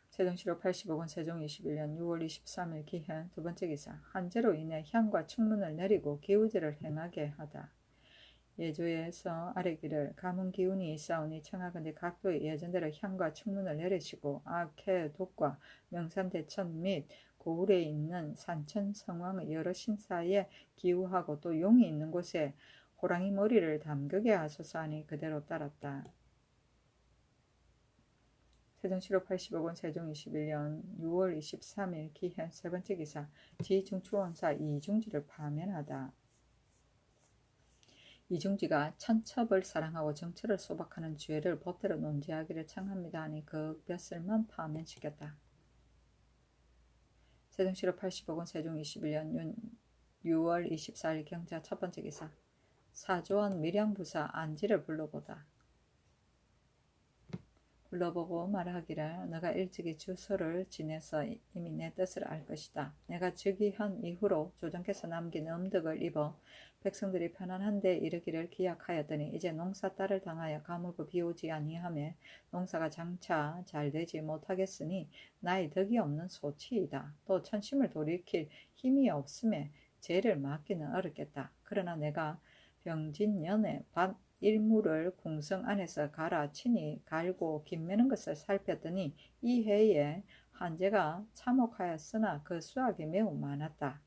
세종시로 80억원 세종 21년 6월 23일 기해 두 번째 기사. 한재로 인해 향과 충문을 내리고 기우제를 행하게 하다. 예조에서 아래기를 가뭄 기운이 있사오니 청하건대 각도의 예전대로 향과 충문을 내리시고 악해 독과 명산 대천 및 고을에 있는 산천 성왕의 여러 신사에 기우하고 또 용이 있는 곳에 호랑이 머리를 담그게 하소서 하니 그대로 따랐다. 세종시로 80억원 세종 21년 6월 23일 기해 세 번째 기사. 지중추원사 이중지를 파면하다. 이중지가 천첩을 사랑하고 정처를 소박하는 죄를 법대로 논지하기를 청합니다 하니 그 벼슬만 파면시켰다. 세종시로 80억원 세종 21년 6월 24일 경자 첫 번째 기사. 사조원 밀양부사 안지를 불러보고 말하기를 너가 일찍이 주소를 지내서 이미 내 뜻을 알 것이다. 내가 즉위한 이후로 조정께서 남긴 음덕을 입어 백성들이 편안한데 이르기를 기약하였더니 이제 농사딸을 당하여 가물고 비오지 아니하며 농사가 장차 잘되지 못하겠으니 나의 덕이 없는 소치이다. 또 천심을 돌이킬 힘이 없음에 죄를 막기는 어렵겠다. 그러나 내가 병진년에 밭 일물을 궁성 안에서 갈아 친히 갈고 김매는 것을 살폈더니 이 해에 한재가 참혹하였으나 그 수확이 매우 많았다.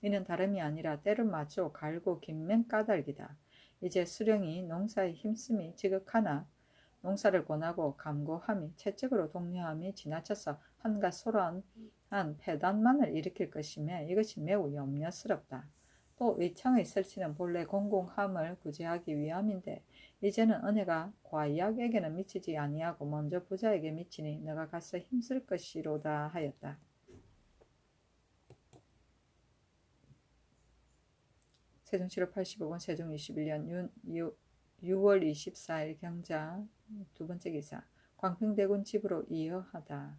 이는 다름이 아니라 때를 맞춰 갈고 김맨 까닭이다. 이제 수령이 농사에 힘쓰미 지극하나 농사를 권하고 감고함이 채찍으로 독려함이 지나쳐서 한갓 소란한 폐단만을 일으킬 것이며 이것이 매우 염려스럽다. 또 의창의 설치는 본래 공공함을 구제하기 위함인데 이제는 은혜가 과약에게는 미치지 아니하고 먼저 부자에게 미치니 너가 가서 힘쓸 것이로다 하였다. 세종시로 80억원 세종 21년 6월 24일 경자 두 번째 기사. 광평대군 집으로 이어하다.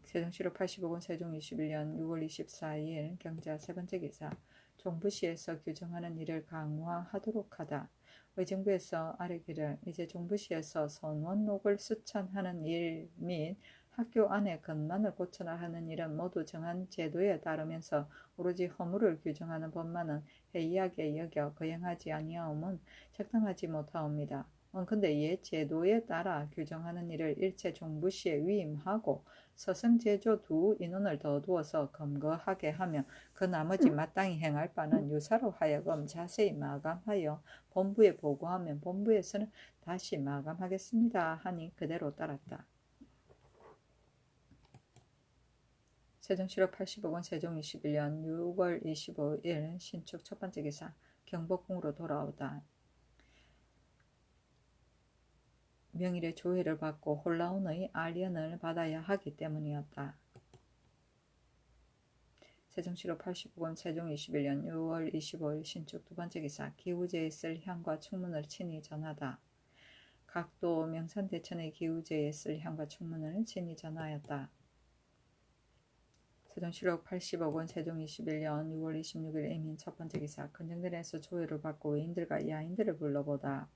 세종시로 80억원 세종 21년 6월 24일 경자 세 번째 기사. 종부시에서 규정하는 일을 강화하도록 하다. 의정부에서 아래기를 이제 종부시에서 선원록을 수찬하는 일 및 학교 안에 건만을 고쳐라 하는 일은 모두 정한 제도에 따르면서 오로지 허물을 규정하는 법만은 해이하게 여겨 거행하지 아니하옴은 적당하지 못하옵니다. 원컨대 옛 제도에 따라 규정하는 일을 일체 종부시에 위임하고 서성제조 두 인원을 더 두어서 검거하게 하며 그 나머지 마땅히 행할 바는 유사로 하여금 자세히 마감하여 본부에 보고하면 본부에서는 다시 마감하겠습니다 하니 그대로 따랐다. 세종시로 80억원 세종 21년 6월 25일 신축 첫 번째 기사. 경복궁으로 돌아오다. 명일의 조회를 받고 혼라운의 알연을 받아야 하기 때문이었다. 세종시로 80억원 세종 21년 6월 25일 신축 두 번째 기사. 기우제에 쓸 향과 충문을 친히 전하다. 각도 명산대천의 기우제에 쓸 향과 충문을 친히 전하였다. 세종실록 80억 세종 21년 6월 26일 임인 첫 번째 기사. 건정전에서 조회를 받고 외인들과 야인들을 불러보다.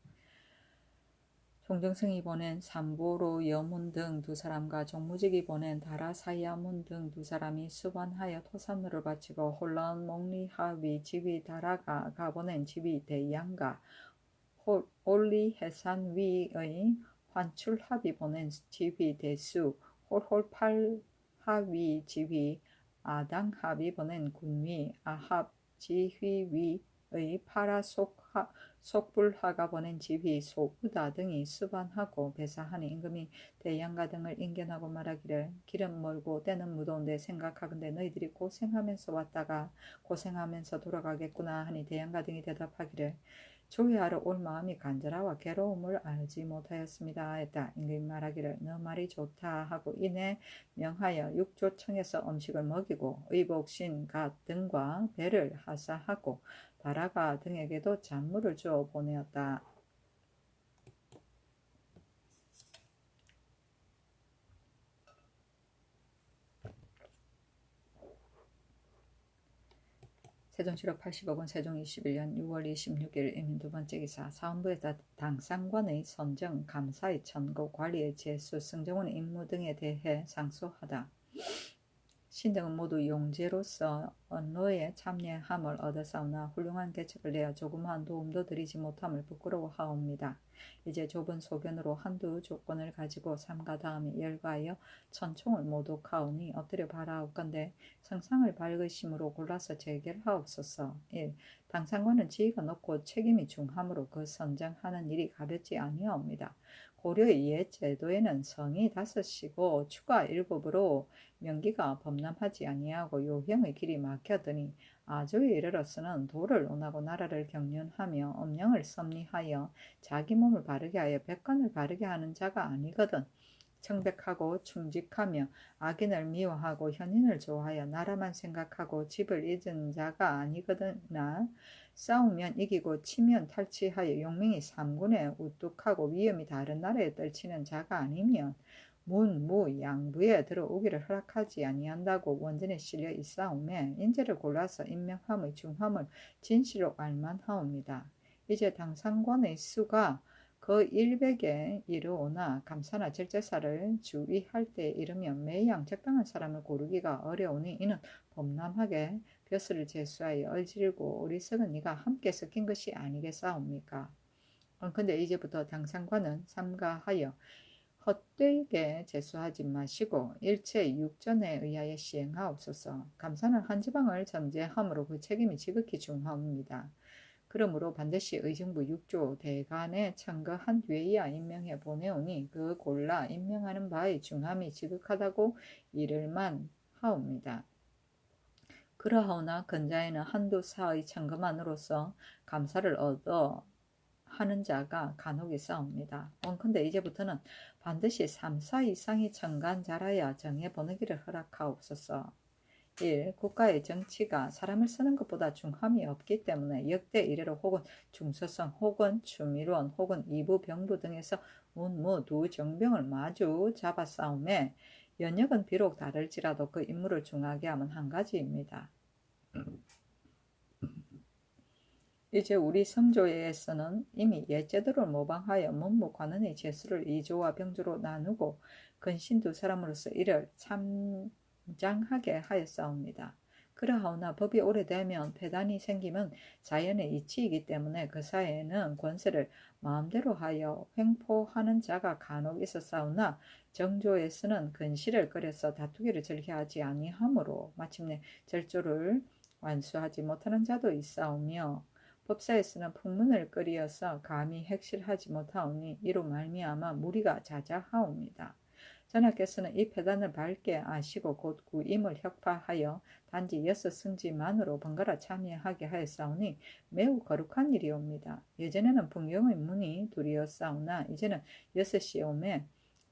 종정승이 보낸 삼보로 여문 등 두 사람과 종무직이 보낸 다라사야문 등 두 사람이 수반하여 토산물을 바치고 홀라운 목리하위 지위 다라가 보낸 지위 대양가 올리해산위의 환출합이 보낸 지위 대수 홀홀팔하위 지위 아당합이 보낸 군위 아합 지휘위의 속불하가 보낸 지휘 소우다 등이 수반하고 배사하니 임금이 대양가 등을 인견하고 말하기를 길은 멀고 때는 무더운데 생각하건대 너희들이 고생하면서 왔다가 고생하면서 돌아가겠구나 하니 대양가 등이 대답하기를 조회하러 올 마음이 간절하와 괴로움을 알지 못하였습니다 했다. 임금이 말하기를 너 말이 좋다 하고 이내 명하여 육조청에서 음식을 먹이고 의복신 갓 등과 배를 하사하고 다라가 등에게도 잔물을 주어 보내었다. 세종실록 80억 세종 21년 6월 26일 임인 두 번째 기사. 사헌부에서 당상관의 선정, 감사의 천고, 관리의 제수, 승정원의 임무 등에 대해 상소하다. 신등은 모두 용제로서 언로에 참여함을 얻었사오나 훌륭한 대책을 내어 조그마한 도움도 드리지 못함을 부끄러워하옵니다. 이제 좁은 소견으로 한두 조건을 가지고 삼가 다음에 열거하여 천총을 모독하오니 엎드려 바라옵건대 성상을 밝으심으로 골라서 재결하옵소서. 1. 당상관은 지위가 높고 책임이 중하므로 그 선정하는 일이 가볍지 아니하옵니다. 고려의 옛 제도에는 성이 5이고 추가 7으로 명기가 범람하지 아니하고 요형의 길이 막혀드니 아조에 이르러서는 도를 논하고 나라를 경륜하며 엄령을 섭리하여 자기 몸을 바르게 하여 백관을 바르게 하는 자가 아니거든. 청백하고 충직하며 악인을 미워하고 현인을 좋아하여 나라만 생각하고 집을 잊은 자가 아니거든나 싸우면 이기고 치면 탈취하여 용맹이 삼군에 우뚝하고 위험이 다른 나라에 떨치는 자가 아니면 무, 양부에 들어오기를 허락하지 아니한다고 원전에 실려 있사오매 인재를 골라서 임명함의 중함을 진실로 알만하옵니다. 이제 당상관의 수가 그 100에 이르오나 감사나 절제사를 주의할 때 이르면 매양 적당한 사람을 고르기가 어려우니 이는 범람하게 벼슬을 제수하여 얼질고 어리석은 이가 함께 섞인 것이 아니겠사옵니까? 근데 이제부터 당상관은 삼가하여 헛되게 제수하지 마시고 일체 육전에 의하여 시행하옵소서. 감사는 한 지방을 점제함으로 그 책임이 지극히 중하옵니다. 그러므로 반드시 의정부 6조 대간에 청거한 뒤에야 임명해 보내오니 그 골라 임명하는 바의 중함이 지극하다고 이를만 하옵니다. 그러하오나 근자에는 한두 사의 청거만으로서 감사를 얻어 하는 자가 간혹 있사옵니다. 원컨대 이제부터는 반드시 3사 이상이 청간 자라야 정해 보내기를 허락하옵소서. 1. 국가의 정치가 사람을 쓰는 것보다 중함이 없기 때문에 역대 이래로 혹은 중서성 혹은 추밀원 혹은 이부 병부 등에서 문무 두 정병을 마주 잡아싸움에 연역은 비록 다를지라도 그 임무를 중하게 하면 한 가지입니다. 이제 우리 성조에서는 이미 옛 제도를 모방하여 문무 관원의 제수를 2조와 병조로 나누고 근신 두 사람으로서 이를 장하게 하였사옵니다. 그러하오나 법이 오래되면 폐단이 생기면 자연의 이치이기 때문에 그 사이에는 권세를 마음대로 하여 횡포하는 자가 간혹 있었사오나 정조에서는 근실을 끓여서 다투기를 절개하지 아니하므로 마침내 절조를 완수하지 못하는 자도 있사오며 법사에서는 풍문을 끓이어서 감히 핵실하지 못하오니 이로 말미암아 무리가 자자하옵니다. 전하께서는 이 폐단을 밝게 아시고 곧 구임을 혁파하여 단지 6승지만으로 번갈아 참여하게 하였사오니 매우 거룩한 일이옵니다. 예전에는 분경의 문이 둘이었사오나 이제는 6이 오매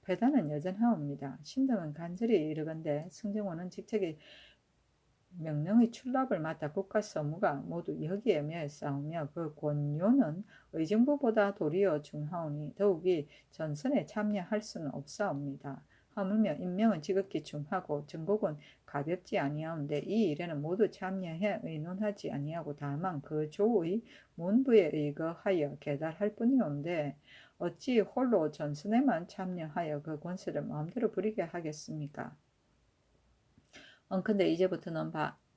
폐단은 여전하옵니다. 신등은 간절히 이르건대 승정원은 직책이 명령의 출납을 맡아 국가서무가 모두 여기에 매였사오며 그 권료는 의정부보다 도리어 중하오니 더욱이 전선에 참여할 수는 없사옵니다. 하물며 임명은 지극히 중하고 전곡은 가볍지 아니하온데 이 일에는 모두 참여해 의논하지 아니하고 다만 그 조의 문부에 의거하여 계달할 뿐이온데 어찌 홀로 전선에만 참여하여 그 권세를 마음대로 부리게 하겠습니까? 근데 이제부터는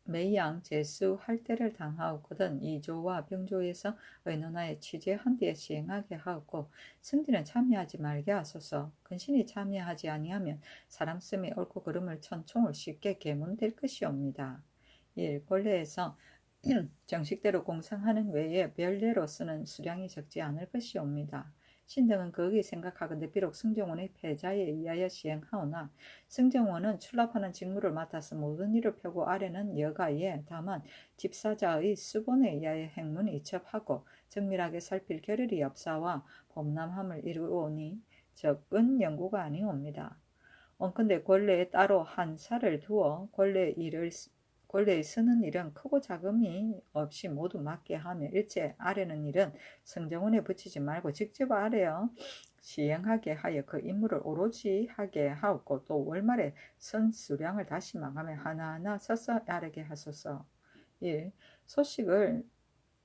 매양 제수할 때를 당하였거든 이조와 병조에서 의논하여 취재한 뒤에 시행하게 하였고 승진은 참여하지 말게 하소서. 근신이 참여하지 아니하면 사람 씀이 옳고 그름을 천총을 쉽게 계문될 것이옵니다. 1. 권례에서 정식대로 공상하는 외에 별례로 쓰는 수량이 적지 않을 것이옵니다. 신등은 거기 생각하건대 비록 승정원의 패자에 의하여 시행하오나 승정원은 출납하는 직무를 맡아서 모든 일을 펴고 아래는 여가에 다만 집사자의 수본에 의하여 행문이 이첩하고 정밀하게 살필 겨를이 없사와 범람함을 이루오니 적은 연구가 아니옵니다. 근데 권례에 따로 한 살을 두어 권례에 쓰는 일은 크고 작음이 없이 모두 맡게 하며 일체 아래는 일은 성정원에 붙이지 말고 직접 아래어 시행하게 하여 그 임무를 오로지 하게 하옵고 또 월말에 선 수량을 다시 마감해 하나하나 써서 아래게 하소서. 1. 소식을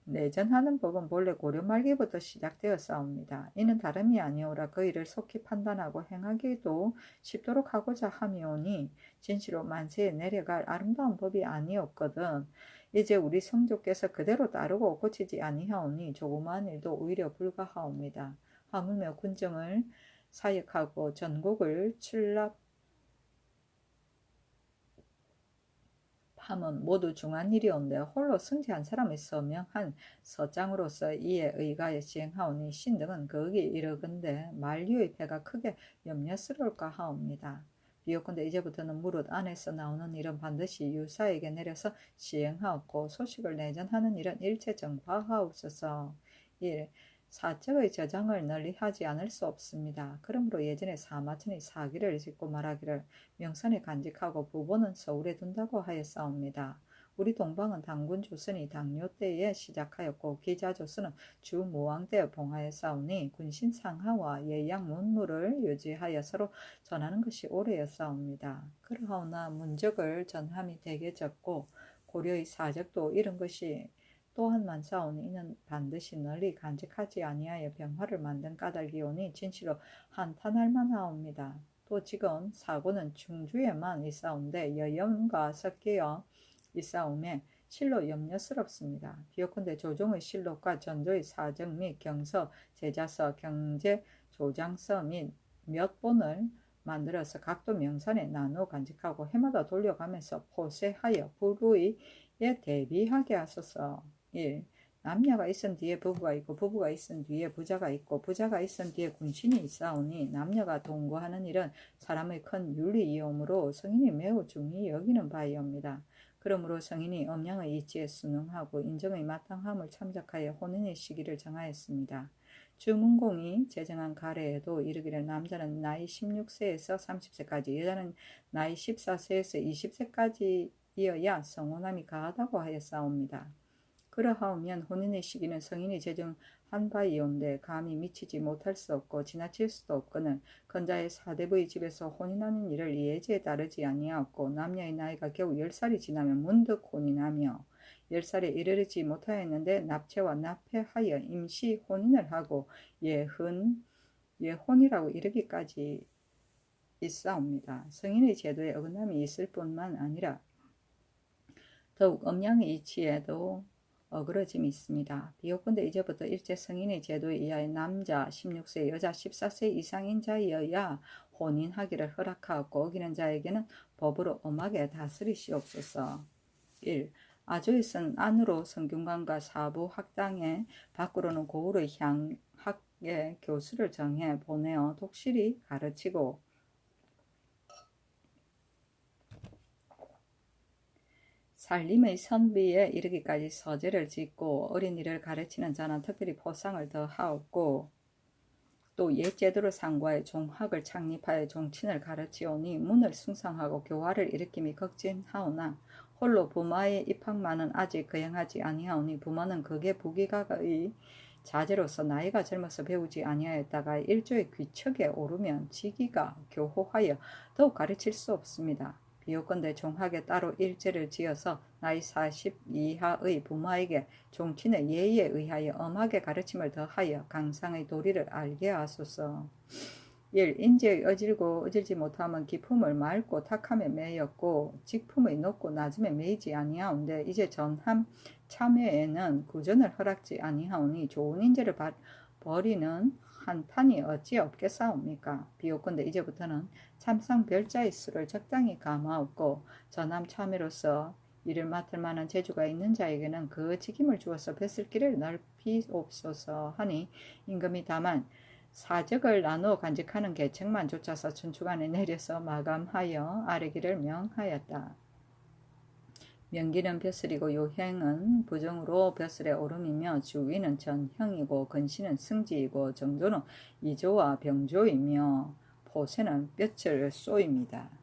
내전하는 법은 본래 고려 말기부터 시작되었사옵니다. 이는 다름이 아니오라 그 일을 속히 판단하고 행하기도 쉽도록 하고자 함이오니 진시로 만세에 내려갈 아름다운 법이 아니었거든. 이제 우리 성조께서 그대로 따르고 고치지 아니하오니 조그마한 일도 오히려 불가하옵니다. 하물며 군정을 사역하고 전국을 함은 모두 중한 일이온데 홀로 승지 한 사람의 서명한 서장으로서 이에 의가에 시행하오니 신등은 거기 이르건대 만류의 패가 크게 염려스러울까 하옵니다. 비옥컨대 이제부터는 무릇 안에서 나오는 일은 반드시 유사에게 내려서 시행하옵고 소식을 내전하는 일은 일체 정파하옵소서. 1. 사적의 저장을 널리 하지 않을 수 없습니다. 그러므로 예전에 사마천이 사기를 짓고 말하기를 명산에 간직하고 부보는 서울에 둔다고 하였사옵니다. 우리 동방은 당군 조선이 당뇨 때에 시작하였고 기자 조선은 주무왕 때 봉하였사오니 군신 상하와 예양 문무를 유지하여 서로 전하는 것이 오래였사옵니다. 그러하오나 문적을 전함이 되게 적고 고려의 사적도 이런 것이 또한 많사오니 이는 반드시 널리 간직하지 아니하여 병화를 만든 까닭이오니 진실로 한탄할 만하옵니다. 또 지금 사고는 충주에만 있사온데 여염과 섞여 있사오매 실로 염려스럽습니다. 비옥컨대 조종의 실록과 전조의 사정 및 경서, 제자서, 경제, 조장서 및 몇 본을 만들어서 각도 명산에 나누어 간직하고 해마다 돌려가면서 포세하여 불의에 대비하게 하소서. 1. 남녀가 있은 뒤에 부부가 있고 부부가 있은 뒤에 부자가 있고 부자가 있은 뒤에 군신이 있사오니 남녀가 동거하는 일은 사람의 큰 윤리이오므로 성인이 매우 중히 여기는 바이옵니다. 그러므로 성인이 음양의 이치에 순응하고 인정의 마땅함을 참작하여 혼인의 시기를 정하였습니다. 주문공이 제정한 가례에도 이르기를 남자는 나이 16세에서 30세까지 여자는 나이 14세에서 20세까지이어야 성혼함이 가하다고 하였사옵니다. 그러하오면 혼인의 시기는 성인이 제정한 바이온데 감히 미치지 못할 수 없고 지나칠 수도 없거늘 건자의 사대부의 집에서 혼인하는 일을 예제에 따르지 아니하였고 남녀의 나이가 겨우 10살이 지나면 문득 혼인하며 10살에 이르지 못하였는데 납체와 납폐하여 임시 혼인을 하고 예혼이라고 이르기까지 있사옵니다. 성인의 제도에 어긋남이 있을 뿐만 아니라 더욱 음양의 이치에도 어그러짐이 있습니다. 비옥컨대 이제부터 일제 성인의 제도에 의하여 남자 16세, 여자 14세 이상인 자여야 혼인하기를 허락하였고 어기는 자에게는 법으로 엄하게 다스리시옵소서. 1. 아주에 쓴 안으로 성균관과 사부 학당에 밖으로는 고을의 향학의 교수를 정해 보내어 독실히 가르치고 살림의 선비에 이르기까지 서재를 짓고 어린이를 가르치는 자는 특별히 포상을 더하였고 또 옛 제도를 상고하여 종학을 창립하여 종친을 가르치오니 문을 숭상하고 교화를 일으킴이 극진하오나 홀로 부마의 입학만은 아직 거행하지 아니하오니 부모는 그게 부귀가의 자제로서 나이가 젊어서 배우지 아니하였다가 일조의 귀척에 오르면 지기가 교호하여 더욱 가르칠 수 없습니다. 비요건대 종학에 따로 일제를 지어서 나이 40 이하의 부모에게 종친의 예의에 의하여 엄하게 가르침을 더하여 강상의 도리를 알게 하소서. 1. 인지의 어질고 어질지 못함은 기품을 맑고 탁함에 매였고 직품의 높고 낮음에 매이지 아니하온데 이제 전함 참여에는 구전을 허락지 아니하오니 좋은 인재를 버리는 한탄이 어찌 없겠사옵니까? 비오건대 이제부터는 참상 별자의 수를 적당히 감하옵고 전함 참여로서 이를 맡을 만한 재주가 있는 자에게는 그 직임을 주어서 뱃을 길을 넓히옵소서 하니 임금이 다만 사적을 나누어 간직하는 계책만 좇아서 춘추관에 내려서 마감하여 아래기를 명하였다. 명기는 벼슬이고 요행은 부정으로 벼슬에 오름이며 주위는 전형이고 근시는 승지이고 정조는 이조와 병조이며 포세는 뼈철 쏘입니다.